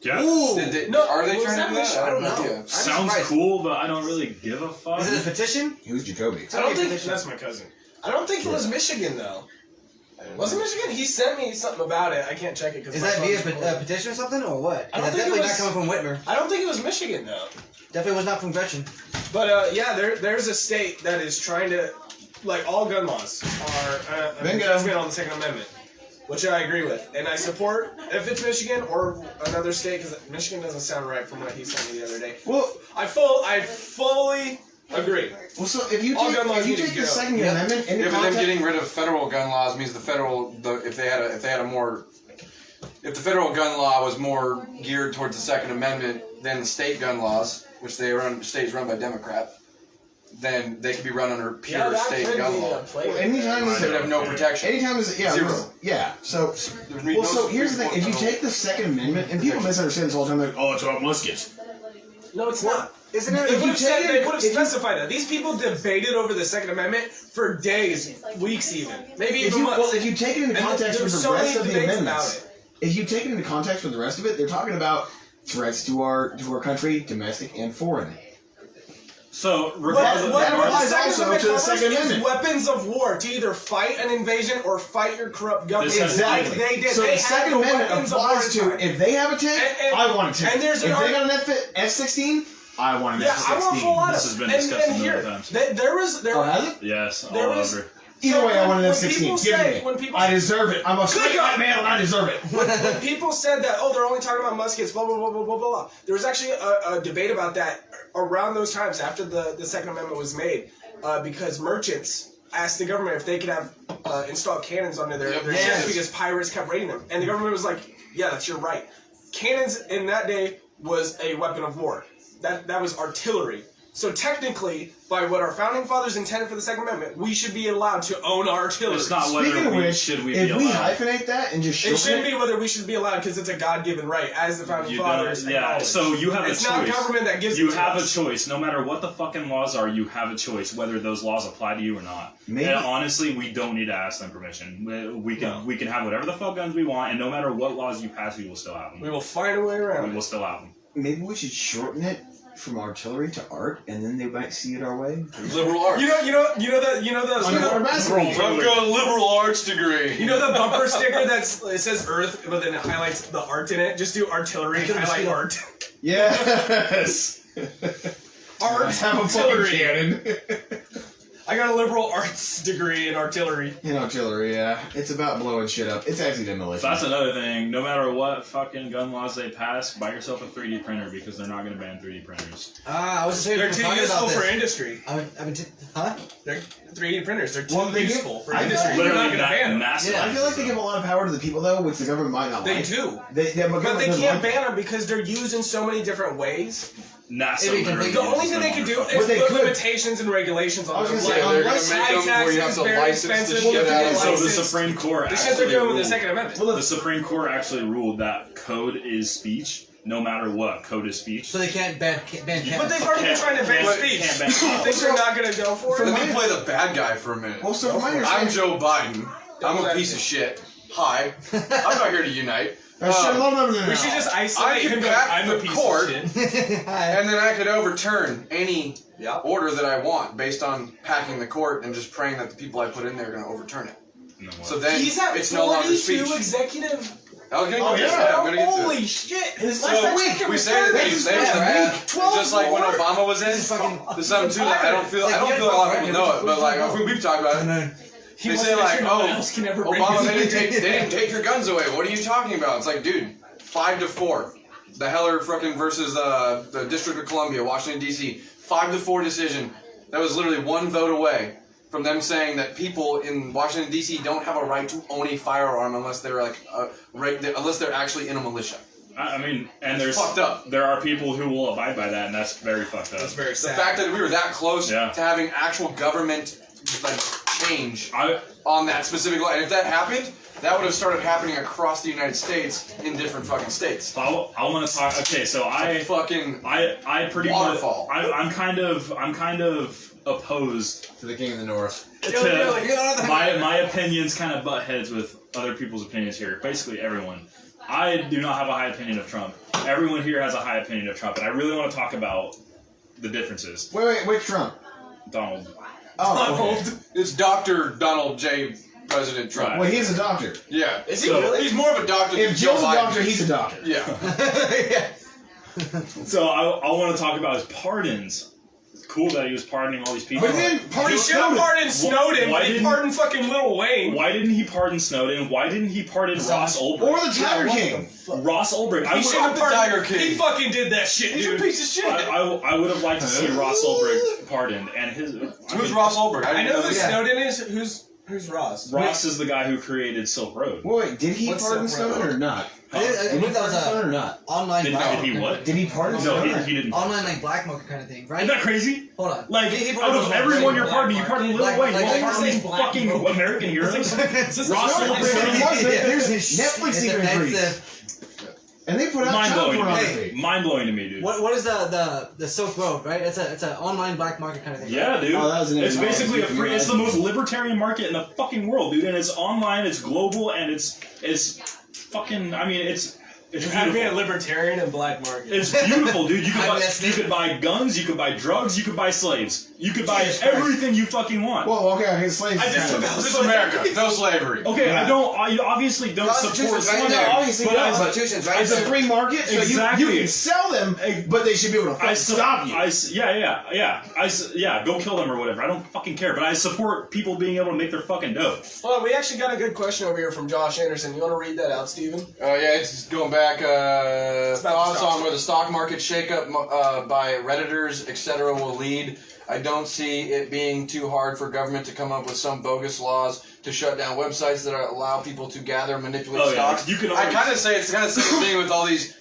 Yeah. Ooh. No, are they was trying to do that? Michigan? I don't know. know. Sounds surprised. cool, but I don't really give a fuck. Is it a petition? Who's Jacoby? I don't think Petition. that's my cousin. I don't think it was Michigan though. Was it Michigan? He sent me something about it. I can't check it because Is that via petition or something, or what? I don't That's think it definitely was- not coming from Whitmer. I don't think it was Michigan though. Definitely was not from Gretchen. But yeah, there's a state that is trying to, like, all gun laws are Bingo. infringement on the Second Amendment, which I agree with, and I support if it's Michigan or another state because Michigan doesn't sound right from what he sent me the other day. Well, I fully agree. well, so if you All take, gun laws if you need to take the go. Second Yep. Amendment into Yeah, but them context, getting rid of federal gun laws means if the federal gun law was more geared towards the Second Amendment than the state gun laws, which states run by Democrat, then they could be run under pure that state could gun be law. a play. anytime They would have no protection. anytime is yeah, Zero. yeah. So There'd be well, no so here's the Supreme thing: if you Court take the Second Amendment, and people misunderstand this all the time, like, oh, it's about muskets. No, it's not. Isn't They it? would have said, they would have if you- specified that. These people debated over the Second Amendment for days, weeks even, maybe If even you, months. well, if you take it into And context there with were the so rest many of the debates amendments, about if you take it into context with the rest of it, they're talking about threats to our country, domestic and foreign. So, What That applies the Second also Amendment to the covers Second is Amendment. weapons of war to either fight an invasion or fight your corrupt government. This has- Like Exactly. they did. So They the had Second the Amendment weapons of applies war to time. if they have a tank, And- I want a tank. and there's if an they got an F-16, I want an Yeah, I want full F-16. auto. This has been discussed a million here, times. there was Oh, has it? Yes, There all was- over. Either So way, I want an when F-16. people Give say- me. when people- I deserve it. I'm a straight white man and I deserve it. when people said that, oh, they're only talking about muskets, blah, blah, blah, blah, blah, blah, blah. There was actually a debate about that around those times after the Second Amendment was made because merchants asked the government if they could have installed cannons under their Yep. ships Yes. because pirates kept raiding them. And the government was like, yeah, that's your right. Cannons in that day was a weapon of war. That was artillery. So technically, by what our founding fathers intended for the Second Amendment, we should be allowed to own artillery. It's not Speaking whether of we which, should we if be we allowed. hyphenate that and just It shorten shouldn't it, be whether we should be allowed because it's a God-given right, as the founding You fathers don't, yeah, acknowledged. so you have It's a choice. not government that gives You it to have a us. choice. No matter what the fucking laws are, you have a choice whether those laws apply to you or not. Maybe- And honestly, we don't need to ask them permission. We can have whatever the fuck guns we want, and no matter what laws you pass, we will still have them. We will find a way around We it. will still have them. maybe we should shorten it from artillery to art, and then they might see it our way. Liberal arts. You know Underwater basketball. I've got a liberal arts degree. You know the bumper sticker it says Earth, but then it highlights the art in it. Just do artillery, highlight art. Yes. Art, Have a fucking artillery. cannon. I got a liberal arts degree in artillery. In artillery, yeah. It's about blowing shit up. It's actually demolition. So that's another thing. No matter what fucking gun laws they pass, buy yourself a 3D printer because they're not going to ban 3D printers. I was just saying, They're too talking useful about for this. industry. Huh? They're 3D printers. They're too Well, they useful give- for I feel industry. like They're not Literally going to ban them. massive. Yeah. I feel like they give a lot of power to the people, though, which the government might not They like. do. But But they government doesn't can't like ban them because they're used in so many different ways. NASA It'd be literally complete- The uses only thing them they on can their do fucking- is But they put could. limitations and regulations I on was them. gonna say, Yeah, they're unless gonna make high them where you have taxes, to very license the expensive, shit you have to out get of So it. the licensed. Supreme Court The shit they're actually doing with the ruled, Second Amendment. Well, the Supreme Court actually ruled that code is speech, no matter what. Code is speech. So they can't ban But cannabis. they've already been trying to ban Can't- speech. can't ban You think politics. they're not going to go for Let it? me play the bad guy for a minute. Well, so from my I'm understanding... Joe Biden. I'm a piece of shit. Hi. I'm not here to unite. We should just I isolate could him. back I'm the a piece court. of shit. And then I could overturn any Yeah. order that I want based on packing the court and just praying that the people I put in there are going to overturn it. No, what? So then He's at it's no longer speech. 42 executive. I was going to Oh, get to yeah. that. I'm going to get to Holy it. shit! His So last week we say that they say yeah, that right? 12 just like when more. Obama was in. This is fucking- There's something too that I don't feel like a lot of people know it, but like we've talked about it. He They wants say to make like, sure no one oh, else can ever break Obama, his they didn't take your guns away. What are you talking about? It's like, dude, 5-4. The Heller fucking versus the District of Columbia, Washington D.C. 5-4 decision. That was literally one vote away from them saying that people in Washington D.C. don't have a right to own a firearm unless they're like unless they're actually in a militia. I mean, and It's there's fucked up. there are people who will abide by that, and that's very fucked up. That's very The sad. fact that we were that close Yeah. to having actual government like change I on that specific law, and if that happened, that would have started happening across the United States in different fucking states. I want to talk. Okay, so I pretty Waterfall. much I'm kind of opposed To the king of the north. to my opinions kind of butt heads with other people's opinions here. Basically everyone. I do not have a high opinion of Trump. Everyone here has a high opinion of Trump, and I really want to talk about the differences. Wait, which Trump? Donald. Oh, okay. It's Dr. Donald J. President Trump. Right. Well, he's a doctor. Yeah. Is he So- really? He's more of a doctor than If Joe Joe's a Biden. doctor, he's a doctor. Yeah. So I want to talk about his pardons. It's cool that he was pardoning all these people. But then He party should have pardoned Snowden, Why but he didn't- pardoned fucking Lil Wayne. Why didn't he pardon Snowden? Why didn't he pardon Ross Ulbricht? or the Tiger King. Ross Ulbricht. He should have the pardoned. Tiger King. He fucking did that shit, He's a dude. piece of shit. I would have liked to see Ross Ulbricht pardoned, and his. Who's Ross Ulbricht? I know who Yeah. Snowden is. Who's Ross? Ross is the guy who created Silk Road. Wait, did he What's pardon the Snowden problem? or not? I Did he believe that was pardon Snowden or a not? online Did black he what? Did he pardon No, Snowden? he didn't. online like black market kind of thing, right? Isn't that crazy? Hold on. Like, He out pardoned of Lil everyone Wayne. you're pardoning, you pardon Lil Black- Wayne. like- You like- pardon like- fucking American heroes. Is this Ross Snowden? Ulbricht. There's Netflix It's a- even that's free. And they put out Mind child blowing to me. pornography. Mind blowing to me, dude. What is the Silk Road, right? It's a online black market kind of thing. Yeah, dude. Oh, that was an It's image. basically a free. It's the most libertarian market in the fucking world, dude. And it's online. It's global, and it's fucking. I mean, it's How to be a beautiful. libertarian and black market. It's beautiful, dude. You I missed it. could buy guns. You could buy drugs. You could buy slaves. You could buy Jesus Christ. everything you fucking want. Well, okay, his slaves. I just kind of- about- This is America. No slavery. Okay, Yeah. I obviously don't support Constitution's right slavery. there. obviously but not, I- but Constitution's right It's a there. free market, so Exactly. you can sell them, but they should be able to fucking stop you. Yeah, go kill them or whatever. I don't fucking care. But I support people being able to make their fucking dough. Hold on, we actually got a good question over here from Josh Anderson. You want to read that out, Steven? Yeah, it's going back. about Thoughts the stock on where the stock market shakeup by Redditors, etc., will lead. I don't see it being too hard for government to come up with some bogus laws to shut down websites that allow people to gather and manipulate Oh, yeah. stocks. You can I always- kind of say it's kind of the same thing with all these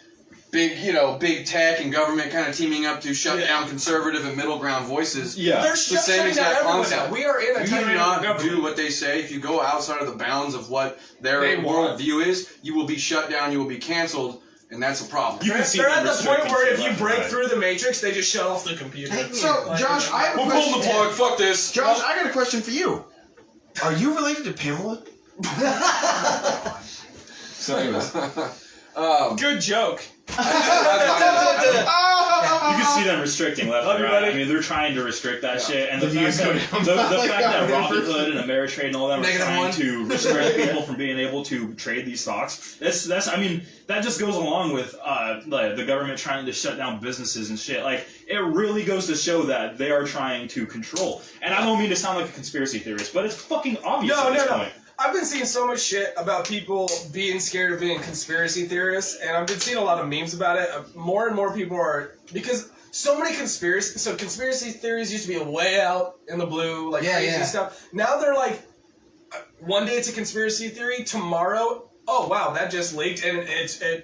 big tech and government kind of teaming up to shut down conservative and middle ground voices. Yeah. They're It's the same shutting down exact everyone concept. now. We are in a If you do tyrannical not government. do what they say, if you go outside of the bounds of what their They want. worldview is, you will be shut down, you will be canceled, and that's a problem. You can see They're them at the point restricting where shit if you left and break right. through the matrix, they just shut off the computer. So, Josh, I have a We're question. pulling the plug, fuck this. Josh, I got a question for you. Are you related to Pamela? So, anyways, Good joke. You can see them restricting left and right. I mean, they're trying to restrict that shit, and the fact that Robinhood and Ameritrade and all them are trying to restrict people from being able to trade these stocks. That's I mean, that just goes along with the government trying to shut down businesses and shit. Like, it really goes to show that they are trying to control. And I don't mean to sound like a conspiracy theorist, but it's fucking obvious at this point. I've been seeing so much shit about people being scared of being conspiracy theorists, and I've been seeing a lot of memes about it. More and more people are, because so many conspiracy theories used to be way out in the blue, like crazy stuff. Now they're like, one day it's a conspiracy theory, tomorrow, oh wow, that just leaked, and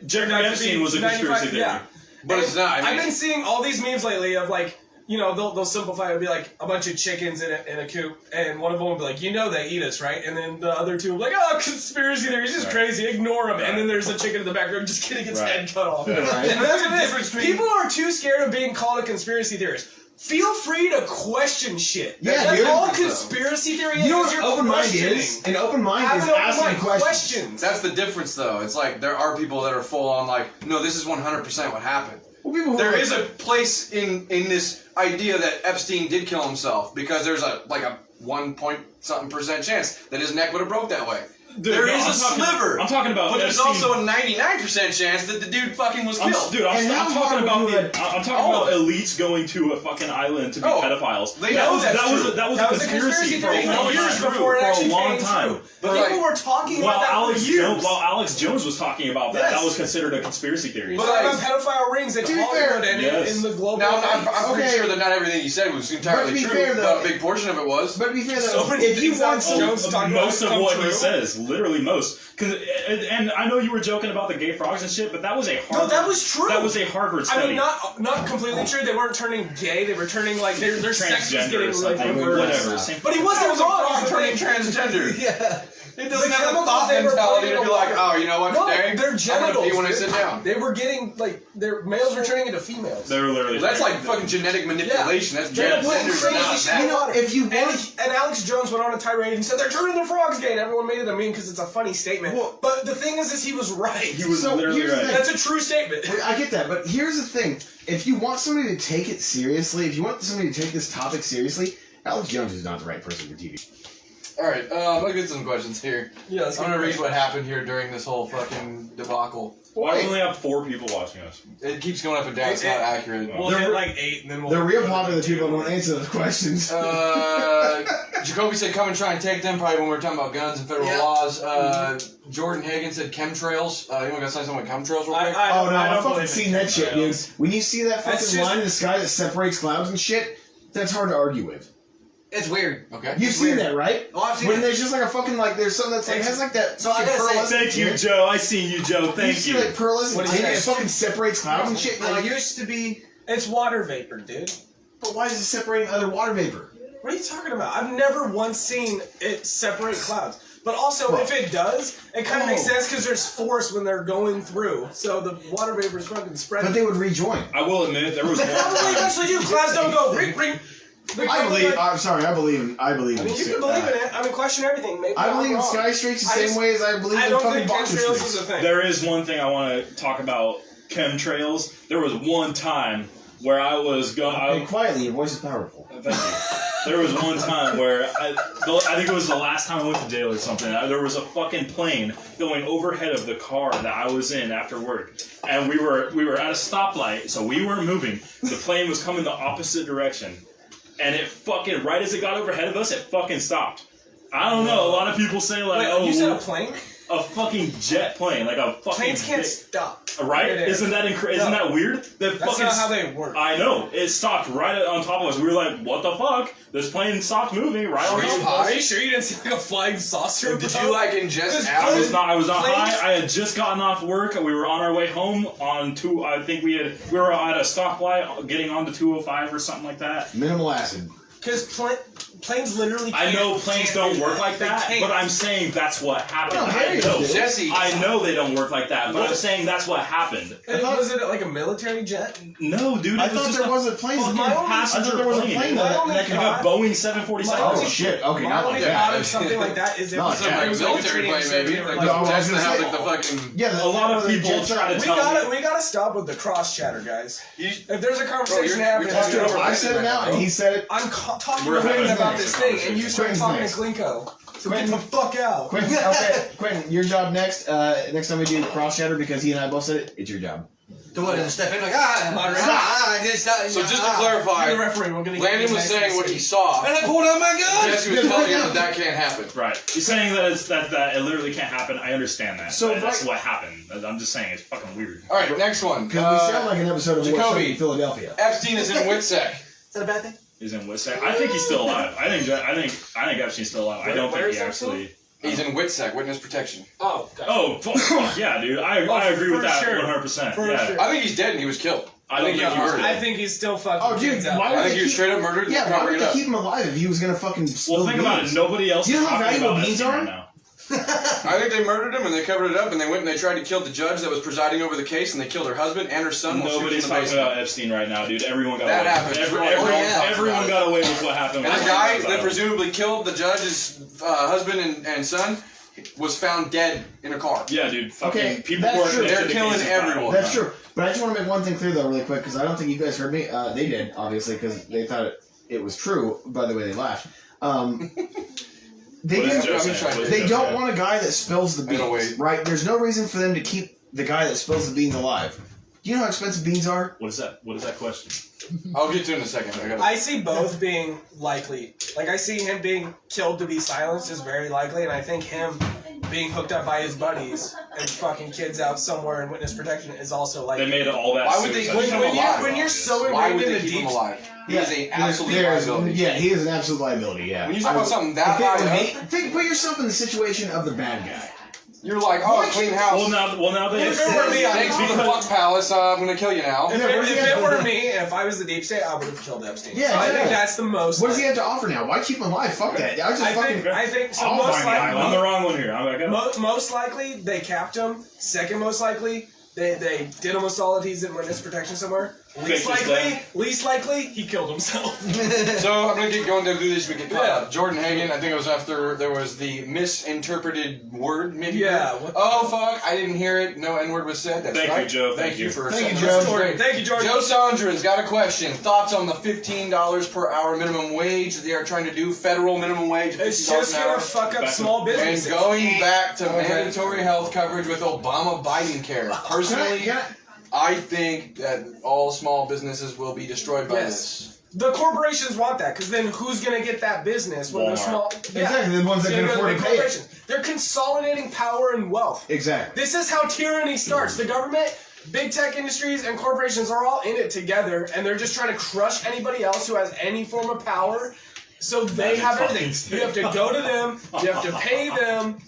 Jeffrey Epstein was a conspiracy theory. Yeah. But it's not. I mean, I've been seeing all these memes lately of like, you know, they'll simplify it to be like a bunch of chickens in a coop, and one of them will be like, you know they eat us, right? And then the other two will be like, oh, conspiracy theory, it's just crazy, ignore them. And then there's a chicken in the background just getting its head cut off. And that's what it is. People are too scared of being called a conspiracy theorist. Feel free to question shit. Yeah, that's dude. all conspiracy theory is. You know what an open mind is? An open mind is asking questions. That's the difference, though. It's like there are people that are full on like, no, this is 100% what happened. Well, there is a place in this idea that Epstein did kill himself because there's a 1-point-something% chance that his neck would have broke that way. Dude, there is a sliver. I'm talking about, but there's also a 99% chance that the dude fucking was killed. I'm talking about elites going to a fucking island to be pedophiles. They know that was a conspiracy for a long time. But people were talking about that for years. While Alex Jones was talking about that, that was considered a conspiracy theory. But about pedophile rings in Hollywood and in the global. Now, I'm pretty sure that not everything he said was entirely true, but a big portion of it was. But to be fair, though, if you want most of what he says, literally most. And I know you were joking about the gay frogs and shit, but that was a Harvard. No, that was true. That was a Harvard study. I mean, not completely true. They weren't turning gay. They were turning like their sex was getting whatever. But he wasn't wrong. Turning transgender. Yeah. It doesn't have a thought mentality to be like, oh, you know what, today their genitals, I'm gonna pee when I sit down. They were getting, like, their males were turning into females. They were literally. That's like fucking genetic manipulation. That's gender not that. You know, if you want, and Alex Jones went on a tirade and said they're turning the frogs gay, and everyone made it a meme because it's a funny statement. Well, but the thing is he was right. He was literally right. That's a true statement. I get that, but here's the thing: if you want somebody to take it seriously, if you want somebody to take this topic seriously, Alex Jones is not the right person for TV. Alright, let's get some questions here. Yeah, I'm gonna read what happened here during this whole fucking debacle. Why do we only have 4 people watching us? It keeps going up and down, it's not accurate. We'll hit like 8 and then we'll... They're real popular people who don't answer those questions. Jacoby said come and try and take them, probably when we were talking about guns and federal laws. Jordan Hagan said chemtrails. You want to say something about chemtrails real quick? I've fucking seen that shit, dude. When you see that fucking line in the sky that separates clouds and shit, that's hard to argue with. It's weird. Okay. You've seen that, right? Oh, I've seen when there's just like a fucking there's something that's like has like that. So I gotta say, thank you, Joe. I seen you, Joe. Thank you. You see like pearlescent and it fucking separates clouds and shit. It used to be. It's water vapor, dude. But why is it separating other water vapor? What are you talking about? I've never once seen it separate clouds. But also, if it does, it kind of makes sense because there's force when they're going through. So the water vapor is fucking spreading. But they would rejoin. I will admit there was one. Probably eventually do. Clouds don't go ring ring. I believe. I'm sorry. I believe in. I mean, you can believe in it. I mean, question everything. Maybe I believe in sky streaks the same way as I believe in fucking boxer streaks. There is one thing I want to talk about chemtrails. There was one time where I was going. Quietly, your voice is powerful. Thank you. There was one time where I think it was the last time I went to jail or something. There was a fucking plane going overhead of the car that I was in after work, and we were at a stoplight, so we weren't moving. The plane was coming the opposite direction. And it fucking, right as it got overhead of us, it fucking stopped. I don't know, a lot of people say like, wait, you said a plane? A fucking jet plane, like a fucking... Planes can't stop. Right? Isn't that isn't that weird? That's not how they work. I know. It stopped right on top of us. We were like, what the fuck? This plane stopped moving right on top of us. Are you sure you didn't see like a flying saucer? Did you like ingest apples? I was not high. I had just gotten off work. We were on our way home on I think we were at a stoplight getting onto 205 or something like that. Minimal acid. Because Planes literally. I know planes don't work like They that, can't. but I'm saying that's what happened. No, I Harry know. did. Jesse. I know they don't work like that, but I'm saying that's what happened. Was it like a military jet? No, dude, I it was thought just there a was a plane. Well, I my only- thought there was a plane My that only could like thought- a Boeing 747. Oh shit! Okay, My not only like thought that. of something like that is if No, it it's Some like was military training plane, maybe. center, Like No, I was Jackson gonna have say- like the fucking. Yeah, A lot of people try to we tell gotta me. we gotta stop with the cross chatter, guys. You, If there's a conversation you're happening, talking let's over go. I said it out, and he said it. I'm talking We're to Quentin having about a this thing, and you start Quentin's talking next. to Klinko. So Quentin- get the fuck out. Quentin, okay, Quentin, your job next. Next time we do cross chatter, because he and I both said it, it's your job. The one and step in like so just to You're clarify, the referee. We're gonna get Landon these was nice saying and what he sweet. saw. and I pulled out my gun. Jesse was telling him that can't happen. Right. He's saying that it's that it literally can't happen. I understand that. So That's right- what happened. I'm just saying it's fucking weird. All right, next one. Because we sound like an episode of What's Up Jacoby. in Philadelphia. Epstein is in WITSEC. Is that a bad thing? He's in WITSEC. I think he's still alive. I think Epstein's still alive. I don't Where think is he that actually. He's in WITSEC, witness protection. Oh, God. Oh, fuck yeah, dude. I agree with for that sure. 100%. For Yeah. sure. I think he's dead and he was killed. I think he was murdered. I think he's still fucking Oh, dude, kids out why there. I would think they he was keep- straight up murdered. Yeah, why covering would it they up. keep him alive if he was gonna fucking spill Well, think about it. beans? Nobody else You is know how talking valuable about beans Epstein are? right now. I think they murdered him and they covered it up and they went and they tried to kill the judge that was presiding over the case and they killed her husband and her son. while she was Nobody's in the talking basement. about Epstein right now, dude. Everyone got That away. happened. Everyone Everyone got away with what happened. And with the guy Epstein. that presumably killed the judge's husband and son was found dead in a car. Yeah, dude. Fucking Okay, people that's who are true. connected They're to killing cases everyone. That's true. But I just want to make one thing clear though, really quick, because I don't think you guys heard me. They did, obviously, because they thought it was true. By the way, they laughed. They What is didn't. Joe saying? What is They Joe don't saying? want a guy that spills the In a way. beans, right? There's no reason for them to keep the guy that spills the beans alive. Do you know how expensive beans are? What is that? What is that question? I'll get to it in a second. I see both being likely. Like, I see him being killed to be silenced is very likely, and I think him being hooked up by his buddies and fucking kids out somewhere in witness protection is also likely. They made all that. Why would they suicide keep him shit alive? when you're so Why ingrained would in they the keep him deep... alive? He is an absolute There's- liability. Yeah, he is an absolute liability. Yeah. When you talk about something that If it were high me, up, put yourself in the situation of the bad guy. you're like, oh, clean house. Well, now they. If it were me, Thanks for the fuck palace. I'm gonna kill you now. If, Yeah, what does he if have it to- were me, and if I was the deep state, I would have killed Epstein. Yeah, so I think yeah. that's the most... What does he have to offer now? Why keep him alive? Fuck that. I was just fucking. I think so. I'm Most on the likely, wrong one here. most likely they capped him. Second most likely, they did him with solid. He's in witness protection somewhere. Least likely, he killed himself. So I'm gonna get going through this. We get caught Yeah. up. Jordan Hagen. I think it was after there was the misinterpreted word. Maybe. Yeah, what the- Oh fuck! I didn't hear it. No N word was said. That's Thank you, right. Joe. Thank Thank you you. for. Thank you, saying that. Joe. Great. Thank you, Jordan. Joe Sondran's got a question. Thoughts on the $15 per hour minimum wage that they are trying to do? Federal minimum wage. of It's $15 just an gonna hour. fuck up Back to- small And businesses. going back to Okay. mandatory health coverage with Obama Biden care. Personally, Can I- I think that all small businesses will be destroyed by Yes. The corporations want that, because then who's gonna get that business when they're Walmart. small? Exactly, the ones that So can you're gonna afford be to pay it. corporations. They're consolidating power and wealth. Exactly. This is how tyranny starts. The government, big tech industries, and corporations are all in it together, and they're just trying to crush anybody else who has any form of power. So they Magic have talking everything. stick. You have to go to them. You have to pay them.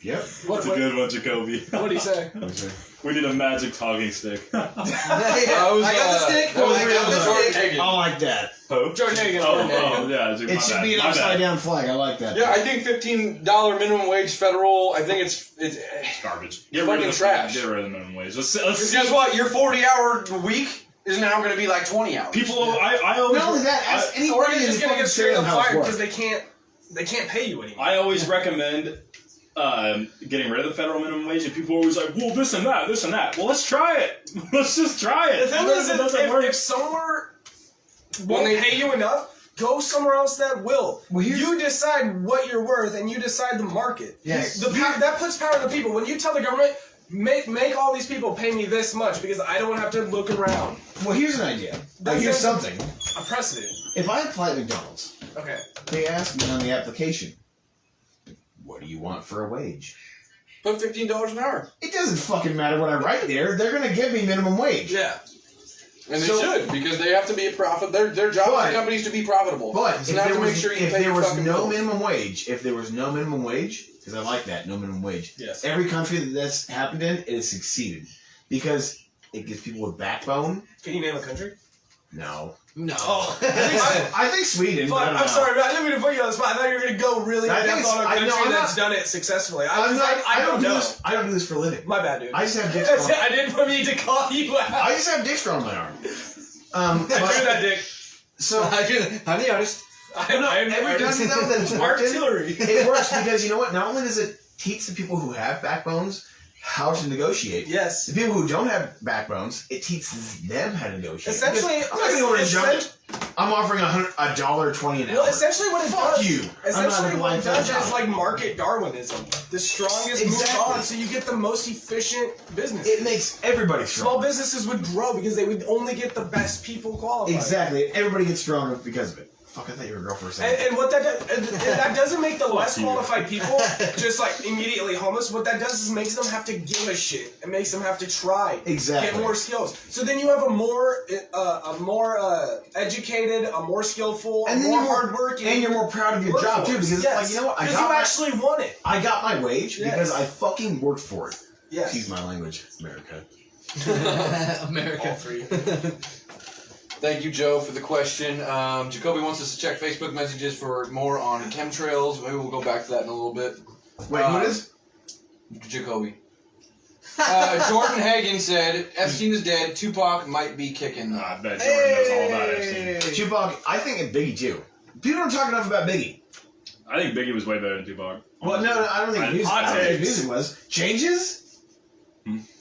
Yep. That's a good one, Jacoby. What do you say? We need a magic talking stick. That was, I got the stick. That was I real got the Jordan stick. Hagen. I like that. Who? Jordan Hagen. Oh, Jordan Hagen. yeah. It should be an upside down flag. I like that. Yeah, I think $15 minimum wage federal. I think it's Garbage. Fucking trash. Get rid of the minimum wage. Let's Because see. guess what? Your 40-hour week is now going to be like 20 hours. People, I always. Not only that, ask Or anybody you're in just the gonna fucking get straight Salem up house fired work. because they can't pay you anymore. I always recommend getting rid of the federal minimum wage, and people are always like, "Well, this and that, this and that." Well, let's try it. Let's just try it. The thing is, It doesn't work. if somewhere When won't they- pay you enough, go somewhere else that will. Well, here's- You decide what you're worth, and you decide the market. Yes. That puts power in the people. When you tell the government, make all these people pay me this much because I don't have to look around. Well, here's an idea. That's Here's it. something. A precedent. If I apply at McDonald's, Okay. they ask me on the application, "What do you want for a wage?" Put $15 an hour. It doesn't fucking matter what I write there. They're gonna give me minimum wage. Yeah. And they So- should, because they have to be a profit. Their job But- is for companies to be profitable. But so if they have there to was, make sure you if pay there your was fucking no bills. minimum wage, because I like that, no minimum wage. Yes. Every country that's happened in, it has succeeded. Because it gives people a backbone. Can you name a country? No. No. Oh. I think Sweden. Fuck, but I don't I'm know. sorry, man. I didn't mean to put you on the spot. I thought you were gonna go really in I think depth on a it's- I know, country I'm that's not- done it successfully. I don't do know. this. I don't do this for a living. My bad, dude. I just have dicks. That's on- it. I didn't mean to call you out. I just have dicks drawn on my arm. I do that, Dick. So I'm the artist. I'm every country though that it's worked in, artillery. it works because you know what? Not only does it teach the people who have backbones how to negotiate. Yes. The people who don't have backbones, it teaches them how to negotiate. Essentially, Because I'm not going to jump. I'm offering $1.20 an hour. Well, essentially what it Fuck does, you. I'm not essentially a what it blind does fan. is like market Darwinism. The strongest move Exactly. on, so you get the most efficient business. It makes everybody Small strong. businesses would grow because they would only get the best people qualified. Exactly. Everybody gets stronger because of it. Fuck, I thought you were a girl for a second. And what that does, and that doesn't make the less you. qualified people just like immediately homeless. What that does is makes them have to give a shit. It makes them have to try. Exactly. Get more skills. So then you have a more educated, a more skillful, a And then more you're more- hardworking, and you're more proud of your job, too, because it's like, you know what? I Because got you my- actually want it. I got my wage Yes. because I fucking worked for it. Yes. Excuse my language, America. America. All three. Thank you, Joe, for the question. Jacoby wants us to check Facebook messages for more on chemtrails. Maybe we'll go back to that in a little bit. Wait, who it is? Jacoby. Jordan Hagen said, Epstein is dead. Tupac might be kicking. I bet Jordan knows all about Epstein. Tupac, I think it's Biggie too. People don't talk enough about Biggie. I think Biggie was way better than Tupac. Well, no, I don't think music. Hot I don't think takes. music was Changes.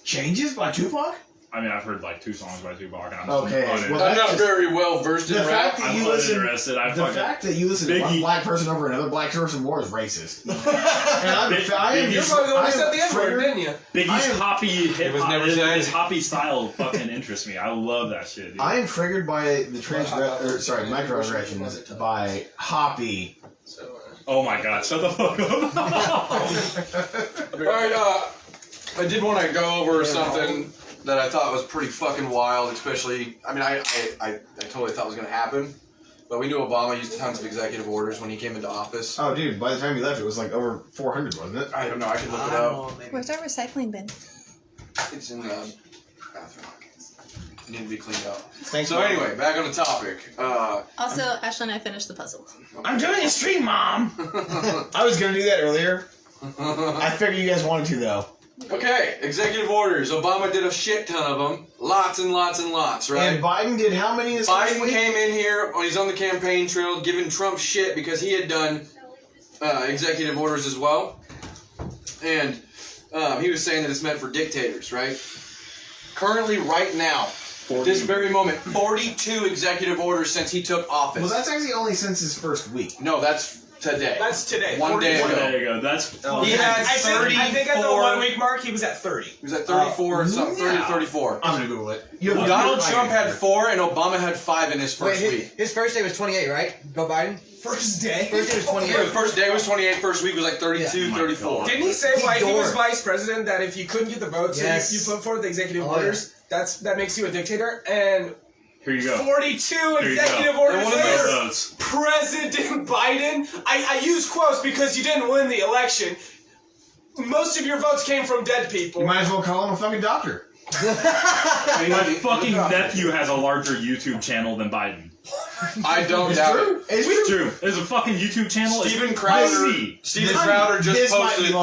Changes by Tupac. I mean, I've heard like 2 songs by Tupac, and I'm Okay, uninterested. well, I'm not very well versed in The rap. fact that I'm you listen, uninterested. the fact that you listen to one Biggie- black person over another black person more is racist. And I'm, Big- I am, Biggie's- You're probably the one who I am said the N-word, triggered. didn't you? Biggie's I am- hoppy hip was hop, never his, said. his hoppy style fucking interests me. I love that shit, dude. I am triggered by the microaggressions by Hoppy. Oh my god, shut the fuck up. Alright, I did want to go over something that I thought was pretty fucking wild, especially, I mean, I totally thought was going to happen, but we knew Obama used tons of executive orders when he came into office. Oh, dude, by the time he left, it was like over 400, wasn't it? I don't know, I could look it up. Where's our recycling bin? It's in the bathroom. It needed to be cleaned up. Thanks. So anyway, back on the topic. Also, Ashley and I finished the puzzle. I'm doing a stream, Mom! I was going to do that earlier. I figured you guys wanted to, though. Okay, executive orders. Obama did a shit ton of them. Lots and lots and lots, right? And Biden did how many this first Biden week? came in here, he's on the campaign trail, giving Trump shit because he had done executive orders as well. And he was saying that it's meant for dictators, right? Currently, right now, at this very moment, 42 executive orders since he took office. Well, that's actually only since his first week. No, that's today. That's today. One day 44. ago. There you go. That's He had I think at the 34. 1 week mark, he was at 30. He was at 34 or something, 30 yeah. 34. I'm going to Google it. Donald Trump had 4 and Obama had 5 in his first Wait, week. his first day was 28, right? Go Biden? First day? First day was 28. Yeah, the first day was 28, first week was like 32, Yeah. 34. Didn't he say He while he was dorked. vice president that if you couldn't get the votes Yes. and you put forward the executive Oh, orders, that makes you a dictator? And here you go. 42 you executive go. orders And one of later, Votes. President Biden, I use quotes because you didn't win the election. Most of your votes came from dead people. You might as well call him a fucking doctor. My fucking nephew has a larger YouTube channel than Biden. I don't It's doubt true. it. It's true. True. There's a fucking YouTube channel. It's Steven Crowder, crazy. Steven Crowder just this might posted. be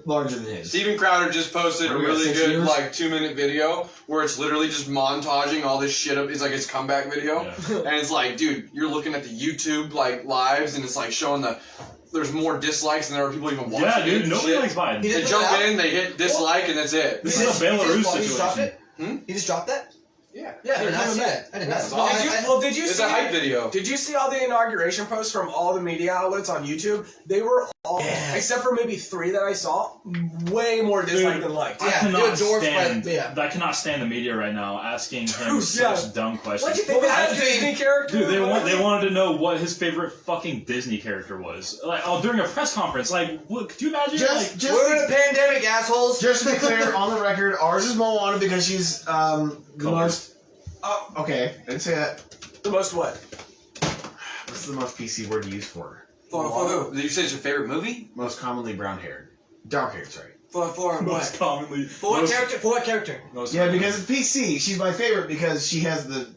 larger than his. Steven Crowder just posted a What, we got really 6 good years? like 2-minute video where it's literally just montaging all this shit up. It's like his comeback video, Yeah. and it's like, dude, you're looking at the YouTube like lives, and it's like showing there's more dislikes than there are people even watching. Yeah, it dude. and Nobody shit. likes Biden. He They just jump put it out? in, they hit dislike, and that's it. This is a Belarus He just dropped situation. it? He just dropped that? Yeah. Yeah, I did not see that. I did not That's see awesome. that. Did you It's see a hype video. Did you see all the inauguration posts from all the media outlets on YouTube? They were all, except for maybe 3 that I saw, way more disliked than liked. I Yeah, cannot you're dwarfed by- stand. yeah. I cannot stand the media right now asking him Yeah. such dumb questions. What'd you What think was of that Epstein? Disney character? Dude, they wanted to know what his favorite fucking Disney character was. Like, during a press conference, like, what, could you imagine? like, We're in a pandemic, assholes. Just to be clear, on the record, ours is Moana because she's the most. Oh, okay. I didn't say that. The most what? What's the most PC word to use for her? For who? Did you say it's your favorite movie? Most commonly brown haired. Dark haired, sorry. For most what? commonly. For what most- character? For what character? most Yeah, because it's PC. She's my favorite because she has the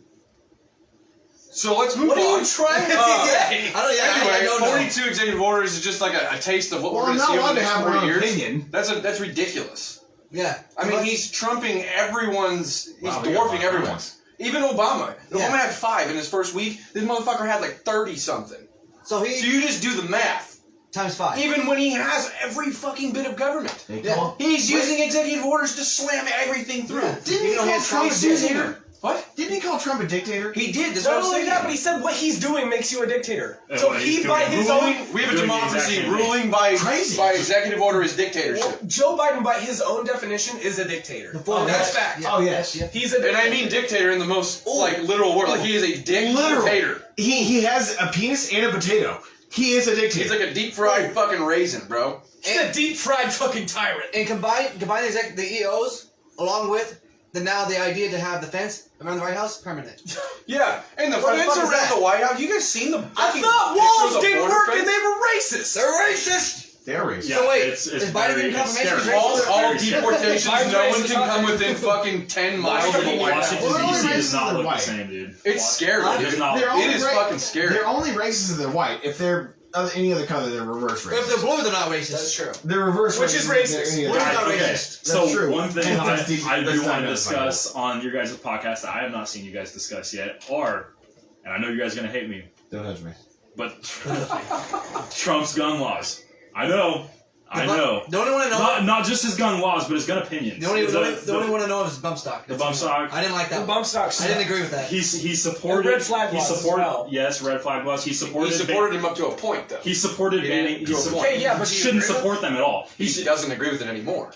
So let's move What are on. you trying to say? I don't Anyway, know. 42 executive orders is just like a taste of what Well, we're I'm going to not see over allowed the to next have 4 my own years. opinion. That's ridiculous. Yeah. I mean, he's trumping everyone's. He's Wow, we got dwarfing Obama. everyone's. Even Obama. Yeah. Obama had 5 in his first week. This motherfucker had like 30 something. So So he you just do the math. times 5. Even when he has every fucking bit of government, Yeah. he's using executive orders to slam everything through. Yeah. Didn't he Even though call has Trump a 26 dictator? What? Didn't he call Trump a dictator? He did. That's Not what I was only saying. that, but he said what he's doing makes you a dictator. Yeah, So what he, he's by doing. his own, We have a Doing the democracy. exact same thing. Ruling by Crazy. executive order is dictatorship. Joe Biden, by his own definition, is a dictator. Before That's that- fact. Yeah. Oh, yes. Yeah. He's a And dictator. I mean dictator in the most like literal word. Like he is a dictator. He has a penis and a potato. He is a dictator. He's like a deep fried fucking raisin, bro. He's a deep fried fucking tyrant. And combine the EOs along with now the idea to have the fence around the White House permanent. Yeah, and the What the fence fuck is around that? the White House. You guys seen the? I fucking thought pictures walls of didn't border work fence? and they were racist. They're racist. They're racist. Yeah, So wait, it's is Biden very, getting it's confirmation? scary. All Very scary. deportations. Biden's No one racist, can come huh? within fucking 10 miles of the White House. Washington, Well, D.C. they're does not only look the white. same, dude. It's scary, It dude. does not They're look It is fucking scary. They're only racist if they're white. If they're any other color, they're reverse If they're racist. blue, they're not racist. That's true. They're reverse Which is racist. if they're racist. any other We're color. not Okay, racist. so That's true. one thing And I let's do not want to identify discuss on your guys' podcast that I have not seen you guys discuss yet are, and I know you guys are going to hate me, Don't touch me. but Trump's gun laws. I know. The only one I know. Not just his gun laws, but his gun opinions. The only one I know is bump stock. The bump stock. I didn't like that. The bump stock. I didn't agree with that. He supported And red flag he laws as supported well. yes, red flag laws. He He supported supported him up to a point, though. He supported He banning. didn't go Okay, yeah, but he do you shouldn't agree with support them at all. He doesn't agree with it anymore.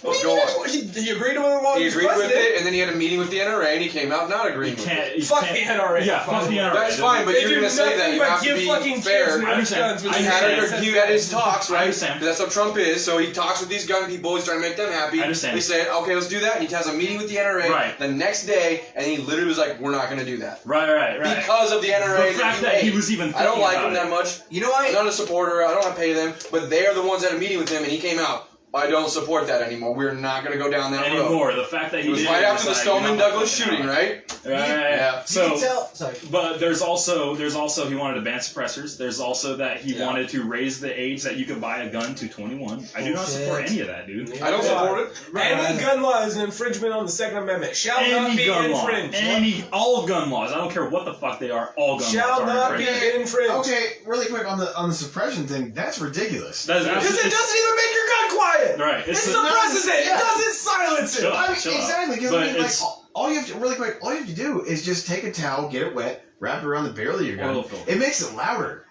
What do Go you on. mean? He agreed with him while He he was agreed with president. it, and then he had a meeting with the NRA, and he came out not agreeing with it. Fuck the NRA. Yeah, fuck the NRA. That's fine, but They you're do going to say that. nothing You but have to give be fucking fair. kids I understand. guns with I He understand. had his talks, I right? understand. That's how Trump is. So he talks with these gun people. He's trying to make them happy. I understand. They say, okay, let's do that. And he has a meeting with the NRA Right. the next day, and he literally was like, we're not going to do that. Right. Because of the NRA. The fact that he hate. was even I don't thinking like about him it. that much. You know I'm what? not a supporter. I don't want to pay them. But they are the ones that had a meeting with him, and he came out. I don't support that anymore. We're not going to go down that road. Anymore. The fact that he It was did right it after the was like, Stoneman you know, Douglas shooting, right? Right. Yeah. You So can tell. Sorry. but there's also he wanted to ban suppressors. There's also that he Yeah. wanted to raise the age that you could buy a gun to 21. I do not support Bullshit. any of that, dude. I don't support it. Any gun law is an infringement on the Second Amendment. Shall not Any be gun law, infringed. all gun laws. I don't care what the fuck they are. All gun Shall laws are not be infringed. infringed. Okay, really quick on the suppression thing. That's ridiculous. That is Because it absolutely- doesn't even make your gun quiet. Right. It suppresses it. It Yeah. doesn't silence it. Chill out. I mean, exactly. Because But I mean, like, it's- all you have to really quick, all you have to do is just take a towel, get it wet, wrap it around the barrel of your gun. Oil filter. It makes it louder.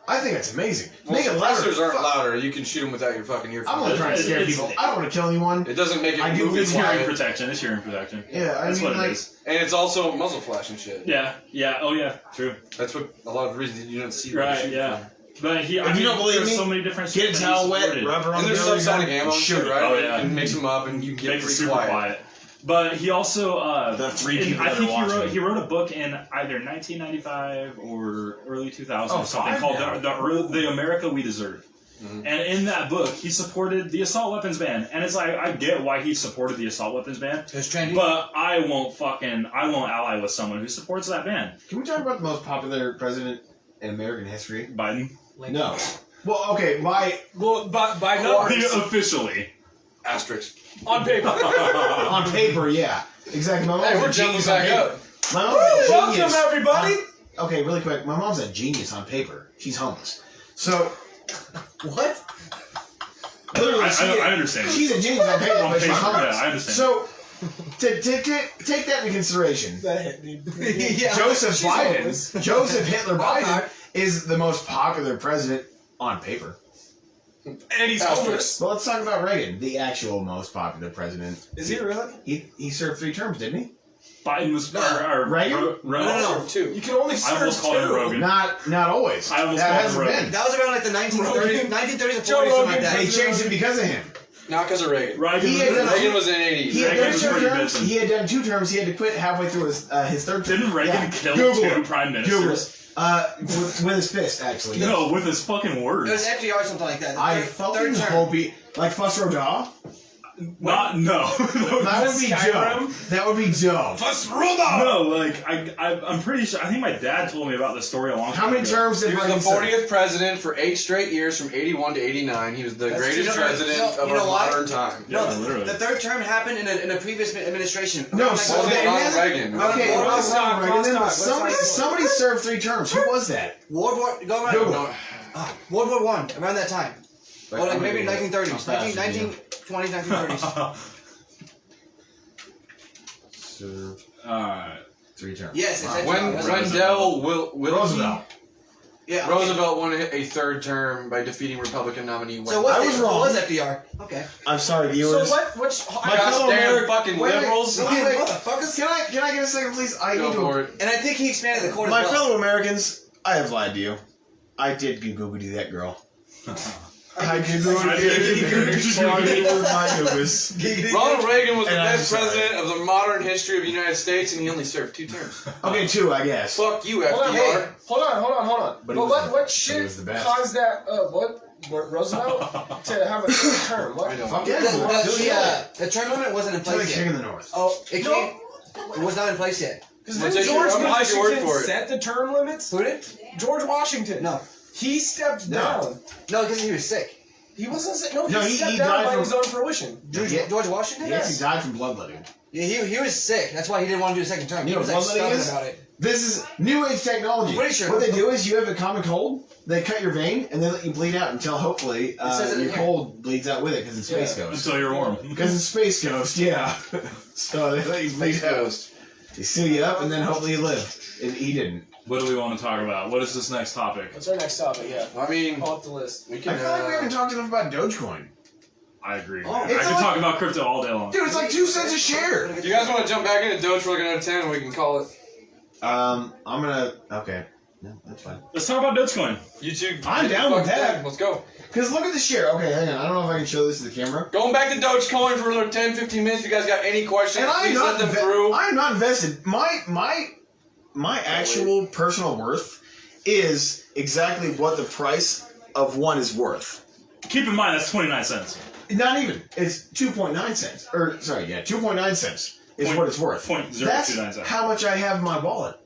I think that's amazing. Well, Make it louder. suppressors aren't Fuck. louder. You can shoot them without your fucking earphones. I'm only trying to scare It's- people. I don't want to kill anyone. It doesn't make it I do move believe as It's hearing quiet. protection. It's hearing protection. Yeah, I That's mean, what like, it is. And it's also muzzle flash and shit. Yeah. Oh yeah. True. That's what a lot of the reasons you don't see. where Right. they shoot Yeah. from. But he. I If you mean, don't believe there's me, so many different. get a shit that he towel wet, supported. rub it around And the there's barrel of your subsonic gun, ammo and shoot shit, it. right? Oh, yeah. You can mix them up and you can get Make it pretty super quiet. But he also The three in- people I that think are watching. he wrote a book in either 1995 or early 2000 Oh, or something 5 called now. the America We Deserve. Mhm. And in that book, he supported the assault weapons ban. And it's like, I get why he supported the assault weapons ban, It's trendy. but I won't ally with someone who supports that ban. Can we talk about the most popular president in American history? Biden. No. Well, okay, Well, by numbers. Officially. Asterisk. On paper. on paper, yeah. Exactly. My mom's Hey, a we're jumping genius on back paper. up. My mom's a Welcome, genius. everybody. Okay, really quick. My mom's a genius on paper. She's homeless. So, What? literally, I understand. she's a genius on paper, On but she's paper, homeless. yeah, I understand. So, to take that into consideration, That hit me. Yeah. Joseph She's Biden, homeless. Joseph Hitler Okay. Biden, is the most popular president on paper. And he's homeless. But let's talk about Reagan, the actual most popular president. Is he really? He served 3 terms, didn't he? Biden was Reagan? No. Two. You can only I serve almost called him two. Rogan. Not always. I almost that called him hasn't Rogan. been. That was around like the 1930s, 1930s and 40s, Joe something Rogan. like that. They changed it because of him. Not because of Reagan. Reagan He was- had done- Reagan was in the 80s. He had Reagan done was 2 pretty terms. busy. He had done 2 terms. He had to quit halfway through his third term. Didn't Reagan Yeah. kill Google 2 it. prime Google ministers? it. With his fist, actually. No, with his fucking It was words. FDR or something like that. I Third fucking term. hope he like Fuss Rodaw. Not no. That would be Joe. That would be Joe. No, like I'm pretty sure. I think my dad told me about this story a long time How many ago. terms did He was Reagan the serve? 40th president for 8 straight years from 81 to 89. He was the greatest president of you know our why? modern time. Yeah, literally. The third term happened in a previous administration. No, Around so Wasn't like- they- Ronald Reagan. Okay, Ronald it was Ronald Reagan. Let's Then talk. somebody served 3 terms. Who was that? World War go around. Google. World War One around that time. Or like maybe How 1930s, fast 1920s, 1930s. Served Uh, 3 terms. Yes, it's When that's- Rendell Roosevelt. Yeah. Roosevelt won a 3rd term by defeating Republican nominee. So what? I was wrong. What was FDR? Okay. I'm sorry, So viewers. what? Which? My fellow Goddamn American- fucking Wait, liberals. wait, wait. Motherfuckers. Can I get a second, please? I Go need for to. it. And I think he expanded the court My as well. fellow Americans, I have lied to you. I did Google that girl. I did I did. Ronald Reagan was the And I'm best sorry. president of the modern history of the United States, and he only served 2 terms. Okay, 2, I guess. Fuck you, Hold on, FDR. hold on. But But he was what the- but he shit was the best. caused that? Roosevelt to have a third term? What? I know. Fuck The, yeah. the term limit wasn't in It's like place King yet. of the North. Oh, it No. came. It was not in place yet. Because I'm then gonna take George your- I'm gonna take your word Washington for it. set the term limits. Who did? George Washington. No. He stepped No. down. No, because he was sick. He wasn't sick. No, No, he he stepped died down by from- his own fruition. George Washington? He actually died from bloodletting. Yeah, he was sick. That's why he didn't want to do a second term. He You know was what like bloodletting stubborn is? about it. This is new age technology. Pretty sure. What they do is you have a common cold, they cut your vein, and they let you bleed out until hopefully says it in your here. cold bleeds out with it because it's Space Yeah. Ghost. Until you're warm. Because it's Space Ghost, yeah. So they let you bleed out. They seal you up, and then hopefully you live. And he didn't. What do we want to talk about? What is this next topic? What's our next topic? Yeah. I mean, Pull up the list. we I can. feel like we haven't talked enough about Dogecoin. I agree. Oh, man. it's I could like- talk about crypto all day long. Dude, it's like 2 cents a share. You guys want to jump back into Doge for like another 10 and we can call it? I'm gonna. Okay. No, that's fine. Let's talk about Dogecoin. You two. I'm get the down with fuck that. back. Let's go. Because look at the share. Okay, hang on. I don't know if I can show this to the camera. Going back to Dogecoin for another 10, 15 minutes. If you guys got any questions, And I'm please not let them through. I'm not invested. My actual personal worth is exactly what the price of one is worth. Keep in mind that's 29 cents. Not even. It's 2.9 cents. Or sorry, yeah, 2.9 cents is Point- what it's worth. point zero That's 29 cents. how much I have in my wallet.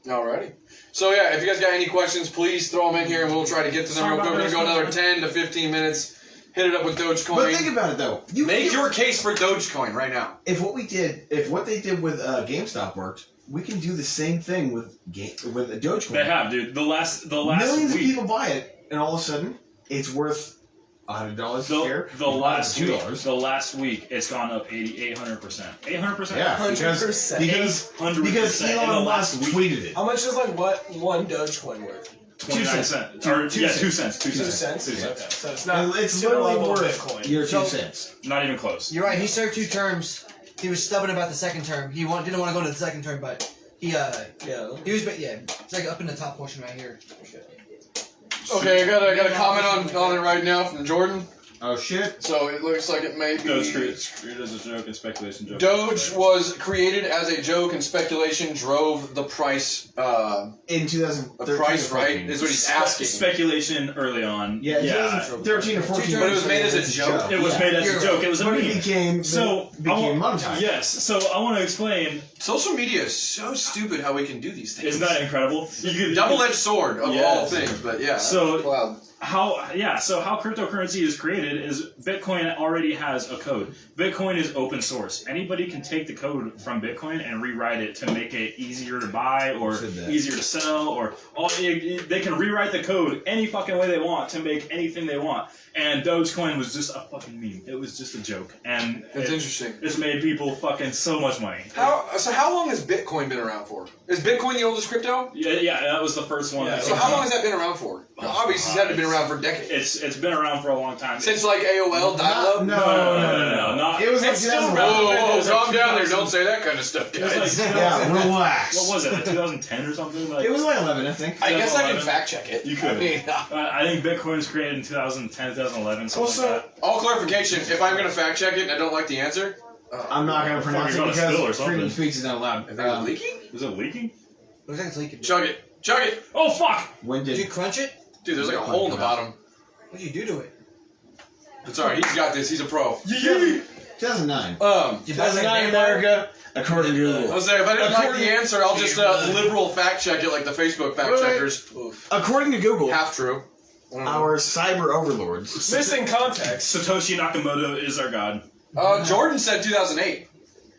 Alrighty. So yeah, if you guys got any questions, please throw them in here and we'll try to get to them. Talk We're about going to go Dogecoin. another 10 to 15 minutes. Hit it up with Dogecoin. But think about it though. Make your case for Dogecoin right now. if what they did with GameStop worked, we can do the same thing with Dogecoin. They have, dude. The last Millions week. of people buy it, and all of a sudden, it's worth $100 a share. The last week, $2. the last week, it's gone up 800%. 800%. Yeah, 100%. because 100% in the Elon last Musk week. tweeted it. How much is like what one Dogecoin worth? 29 cents. Or, Two yeah, cents. 2 cents. 2 2 cents. cents. 2 cents. Okay. So it's And not. it's to the literally level of worth Bitcoin. your 2 So- cents. Not even close. You're right. He served 2 terms. He was stubborn about the second term. He didn't want to go to the second term, but he Yeah. was it's like up in the top portion right here. Okay, I got a comment on it right now from Jordan. Oh shit! So it looks like it may be. Doge created as a joke and speculation joke. Doge was created as a joke and speculation drove the price. In 2013, The price, or right? 14. Is what he's asking. Speculation early on. Yeah, Yeah. 2013 or 14. But it was made as a joke. It was made as a joke. It was a But meme. it became monetized. Yes. So I want to explain. Social media is so stupid how we can do these things. Isn't that incredible? You could, Double-edged sword of Yes. all things, but yeah. So- wow. So how cryptocurrency is created is Bitcoin already has a code. Bitcoin is open source. Anybody can take the code from Bitcoin and rewrite it to make it easier to buy or Said that. easier to sell or they can rewrite the code any fucking way they want to make anything they want. And Dogecoin was just a fucking meme. It was just a joke. And That's interesting. It's made people fucking so much money. How long has Bitcoin been around for? Is Bitcoin the oldest crypto? Yeah, that was the first one. Yeah, So how long has that been around for? Obviously, it's had to been around for decades. It's been around for a long time. Since like AOL dial-up? No. Not, It was like it's still 2000. relevant. Whoa, It was calm like down there. 2000. Don't say that kind of stuff, It was guys. like Yeah, relax. What was it? Like 2010 or something? Like It was like 11, I think. I guess I can 2011. fact check it. You could. I mean, I think Bitcoin was created in 2010, 2011, something Also, like that. all clarification, if I'm going to fact check it and I don't like the answer, I'm not going to pronounce it You're gonna spill or because something. freedom of speech is not allowed. I think it's leaking? Is it leaking? Looks like it's leaking. Chug it. Chug it. Oh fuck! When Did you did crunch it? Dude, there's like a hole in the bottom. What did you do to it? It's alright. He's got this. He's a pro. 2009. 2009 America, according to Google. I was there. If I didn't like the answer, I'll just liberal fact check it like the Facebook fact Wait. checkers. According to Google, Half true. our cyber overlords. Missing context. Satoshi Nakamoto is our god. Jordan said 2008.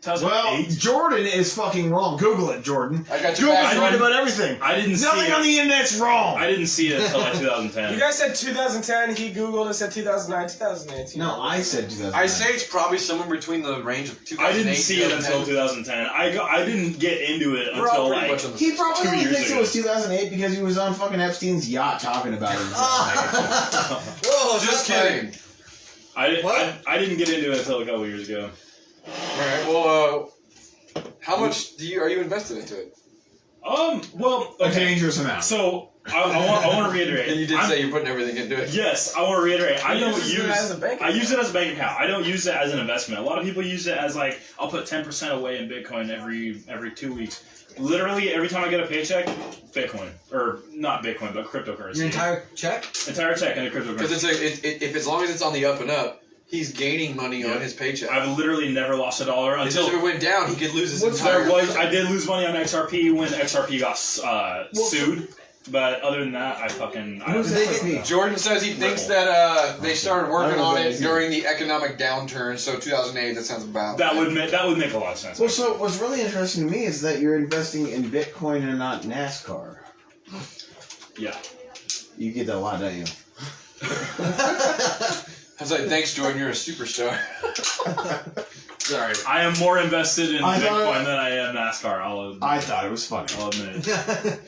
2008? Well, Jordan is fucking wrong. Google it, Jordan. I got you Google's back. right about everything. I didn't see Nothing it. on the internet's wrong. I didn't see it until like 2010. You guys said 2010. He Googled and said 2009, 2008. No, I said 2009. I say it's probably somewhere between the range of 2008. I didn't see it until 2010. 2010. I didn't get into it We're all until pretty like much on the He probably 2 only years thinks ago. it was 2008 because he was on fucking Epstein's yacht talking about it. Whoa, Just kidding. I didn't get into it until a couple years ago. Alright, well, how much are you invested into it? Well, A okay. dangerous amount. So I want to reiterate. And you did say you're putting everything into it. Yes, I want to reiterate. I don't uses use it as a bank I use it as a bank account. I don't use it as an investment. A lot of people use it as like I'll put 10% away in Bitcoin every 2 weeks. Literally every time I get a paycheck, Bitcoin or not Bitcoin, but cryptocurrency. Your entire check? Entire check into cryptocurrency. Because if as long as it's on the up and up, he's gaining money on Yep. his paycheck. I've literally never lost $1 Until if until it went down, he could lose his entire. I did lose money on XRP when XRP got sued. But other than that, Jordan says he thinks that they started working on it during the economic downturn, so 2008. That sounds about. that would make a lot of sense. Well, so what's really interesting to me is that you're investing in Bitcoin and not NASCAR. Yeah. You get that a lot, don't you? I was like, thanks, Jordan. You're a superstar. Sorry. I am more invested in I thought- Bitcoin than I am NASCAR. I thought it was funny. I'll admit it.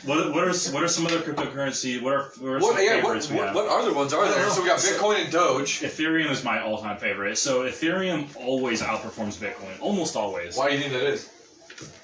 What are some other cryptocurrency? What are some favorites we have? What other ones are there? So we got Bitcoin and Doge. Ethereum is my all-time favorite. So Ethereum always outperforms Bitcoin, almost always. Why do you think that is?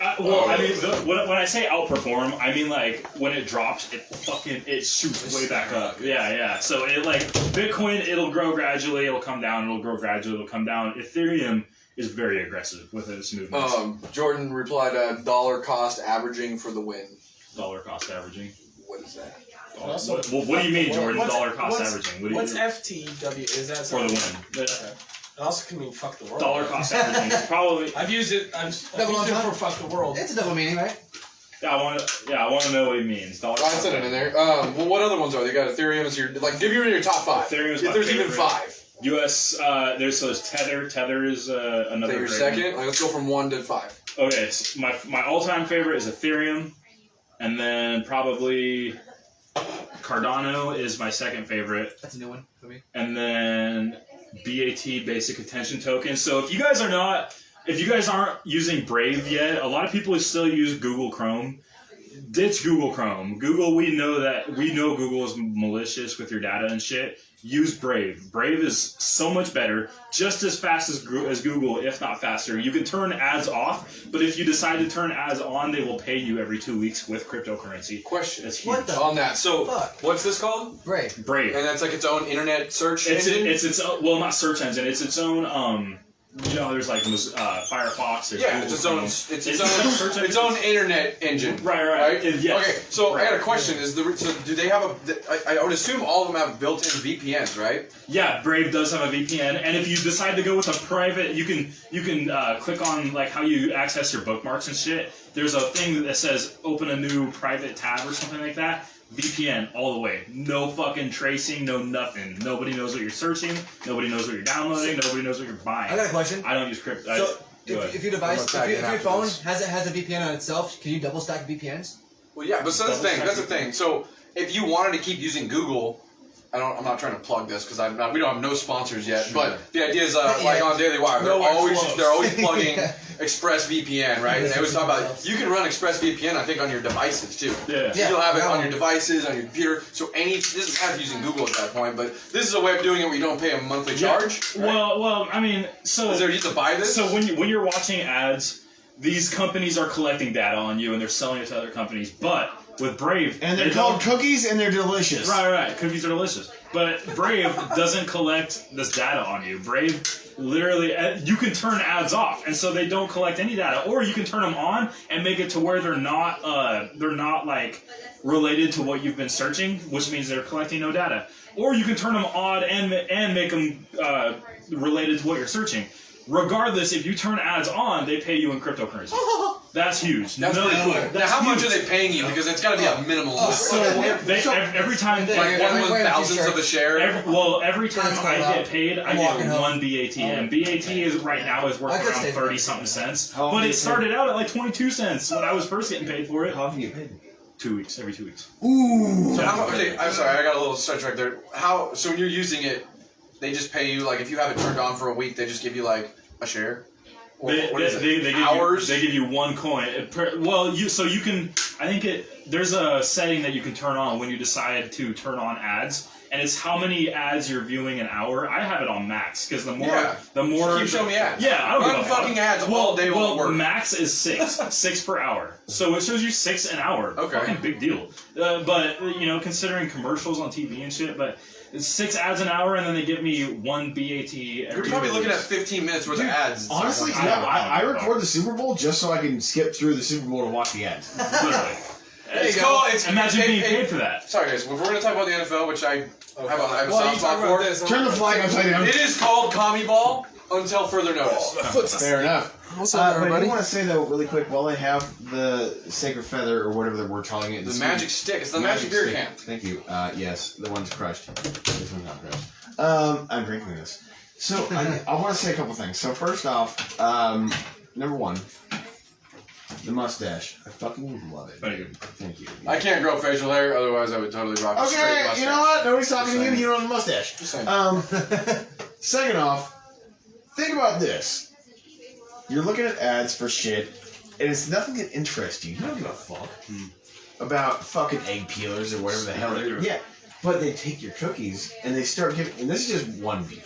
I mean, when I say outperform, I mean like when it drops, it shoots way back up. Yeah. So it like Bitcoin, it'll grow gradually, it'll come down, it'll grow gradually, it'll come down. Ethereum is very aggressive with its movements. Jordan replied, dollar cost averaging for the win. Dollar cost averaging. What is that? What do you mean, Jordan? Dollar cost averaging. What's FTW? Is that for the something? win? Okay. It also can mean fuck the world. Dollar cost averaging. It's probably. I've used it. I've used it for fuck the world. It's a double meaning, right? I want to know what he means. Dollar I cost said it in there. Well, what other ones are? They got Ethereum as your give you your top 5. Ethereum is if my there's favorite. even 5. US. There's Tether. Tether is another. Your great second. one. Let's go from 1 to 5. Okay, so my all-time favorite is Ethereum, and then probably Cardano is my second favorite. That's a new one for me. And then BAT, Basic Attention Token. So if you guys aren't using Brave yet, a lot of people still use Google Chrome. Ditch Google Chrome. we know Google is malicious with your data and shit. Use Brave. Brave is so much better, just as fast as Google, if not faster. You can turn ads off, but if you decide to turn ads on, they will pay you every 2 weeks with cryptocurrency. Question That's huge. What the on that. So fuck? what's this called? Brave. Brave. And that's like its own internet search It's engine. its own, well, not search engine. It's its own. You know, there's like Firefox. There's Yeah, Google it's its own. Chrome. It's It's its search own. engine. Its own internet engine. Right. Yes. Okay, so I got a Right. question. So do they have I would assume all of them have built-in VPNs, right? Yeah, Brave does have a VPN, and if you decide to go with a private, you can click on like how you access your bookmarks and shit. There's a thing that says open a new private tab or something like that. VPN all the way. No fucking tracing, no nothing. Nobody knows what you're searching. Nobody knows what you're downloading. Nobody knows what you're buying. I got a question. I don't use crypto. So, if your device, if your phone has a VPN on itself, can you double stack VPNs? Well, yeah, but so that's the thing. That's the thing. So if you wanted to keep using Google, I'm not trying to plug this because we don't have no sponsors yet. Sure. But the idea is like on Daily Wire, they're always plugging ExpressVPN, right? And they always talk about you can run ExpressVPN, I think, on your devices too. Yeah. You'll have it on your devices, on your computer. So this is kind of using Google at that point, but this is a way of doing it where you don't pay a monthly charge. Right? Well, I mean, so is there you have to buy this? So when you're watching ads, these companies are collecting data on you and they're selling it to other companies. But With Brave, And they're they called don't- cookies, and they're delicious. Right. Cookies are delicious. But Brave doesn't collect this data on you. Brave literally, you can turn ads off, and so they don't collect any data. Or you can turn them on and make it to where they're not like related to what you've been searching, which means they're collecting no data. Or you can turn them on and make them related to what you're searching. Regardless, if you turn ads on, they pay you in cryptocurrency. That's huge. That's pretty cool. Now, how much are they paying you? Because it's got to be a minimal. Every time, like 1/1000th of a share. Every time That's I called get paid, I walking get home. 1 BAT, and BAT is right now is worth I could around stay 30 something cents. How But often it you started out at like 22 cents when I was first getting paid for it. How often you paid? 2 weeks, every 2 weeks. Ooh. So okay, I'm sorry, I got a little sidetracked there. So when you're using it, they just pay you, like, if you have it turned on for a week, they just give you like a share? Or what is it? They give hours? they give you 1 coin. You can. I think there's a setting that you can turn on when you decide to turn on ads, and it's how many ads you're viewing an hour. I have it on max because the more Keep showing me ads. Yeah, I don't Run give a fuck. fucking ads all day while Well, work. max is 6 per hour, so it shows you 6 an hour. Okay. Fucking big deal. But considering commercials on TV and shit, but. It's 6 ads an hour, and then they give me 1 BAT every You're probably looking at 15 minutes worth of ads. Honestly, I don't know. I record the Super Bowl just so I can skip through the Super Bowl to watch the ads. Literally. It's called. It's Imagine being paid for that. Sorry guys, if we're going to talk about the NFL, which I have a Well, soft you spot talk about for, this. Turn the flag upside down. it is called commie ball until further notice. Fair enough. What's up, But I everybody? do want to say though, really quick, while I have the sacred feather or whatever we're calling it, The magic stick. It's the magic beer stick. can. Thank you. Yes, the one's crushed. This one's not crushed. I'm drinking this. So I want to say a couple things. So first off, number one, the mustache. I fucking love it. Thank you. Thank you. I can't grow facial hair, otherwise I would totally rock a straight Okay, mustache. you know what? Nobody's talking to you. saying. You don't have a mustache. Just saying. Second off, think about this. You're looking at ads for shit, and it's nothing that interests you. You don't give a fuck about fucking egg peelers or whatever the hell they're. Yeah, but they take your cookies and they start giving. And this is just one view.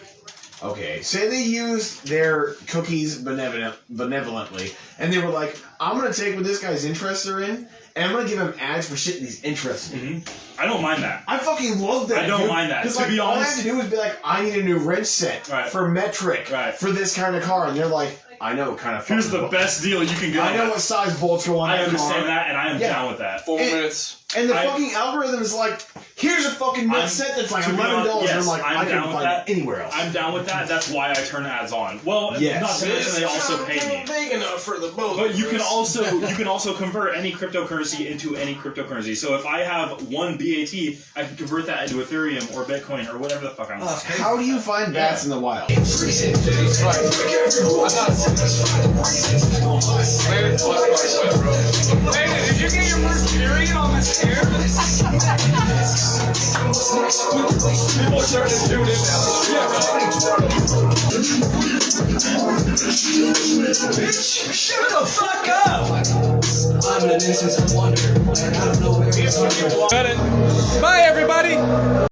Okay, say they use their cookies benevolently, and they were like, "I'm gonna take what this guy's interests are in, and I'm gonna give him ads for shit that he's interested in." I don't mind that. I fucking love that. I don't mind that. Because To like, be all I honest- have to do is be like, I need a new wrench set for metric for this kind of car, and they're like, I know what kind of. Here's fucking the best deal you can get. I on know that. what size bolts go on I that understand car. that, and I am Yeah. down with that. 4 minutes. And the fucking algorithm is like, here's a fucking net set that's like to be $11. honest, and I'm like, I down can with find that. it anywhere else. I'm down with that. That's why I turn ads on. Well, Yes. not to mention they also pay me. Big enough for the both. But you can also convert any cryptocurrency into any cryptocurrency. So if I have 1 BAT, I can convert that into Ethereum or Bitcoin or whatever the fuck I'm. How do you find bats in the wild? Hey, did you get your first period on this air? People are starting to tune in now. Shut the fuck up! I'm in an instance of wonder. I don't know where it's Bye, everybody!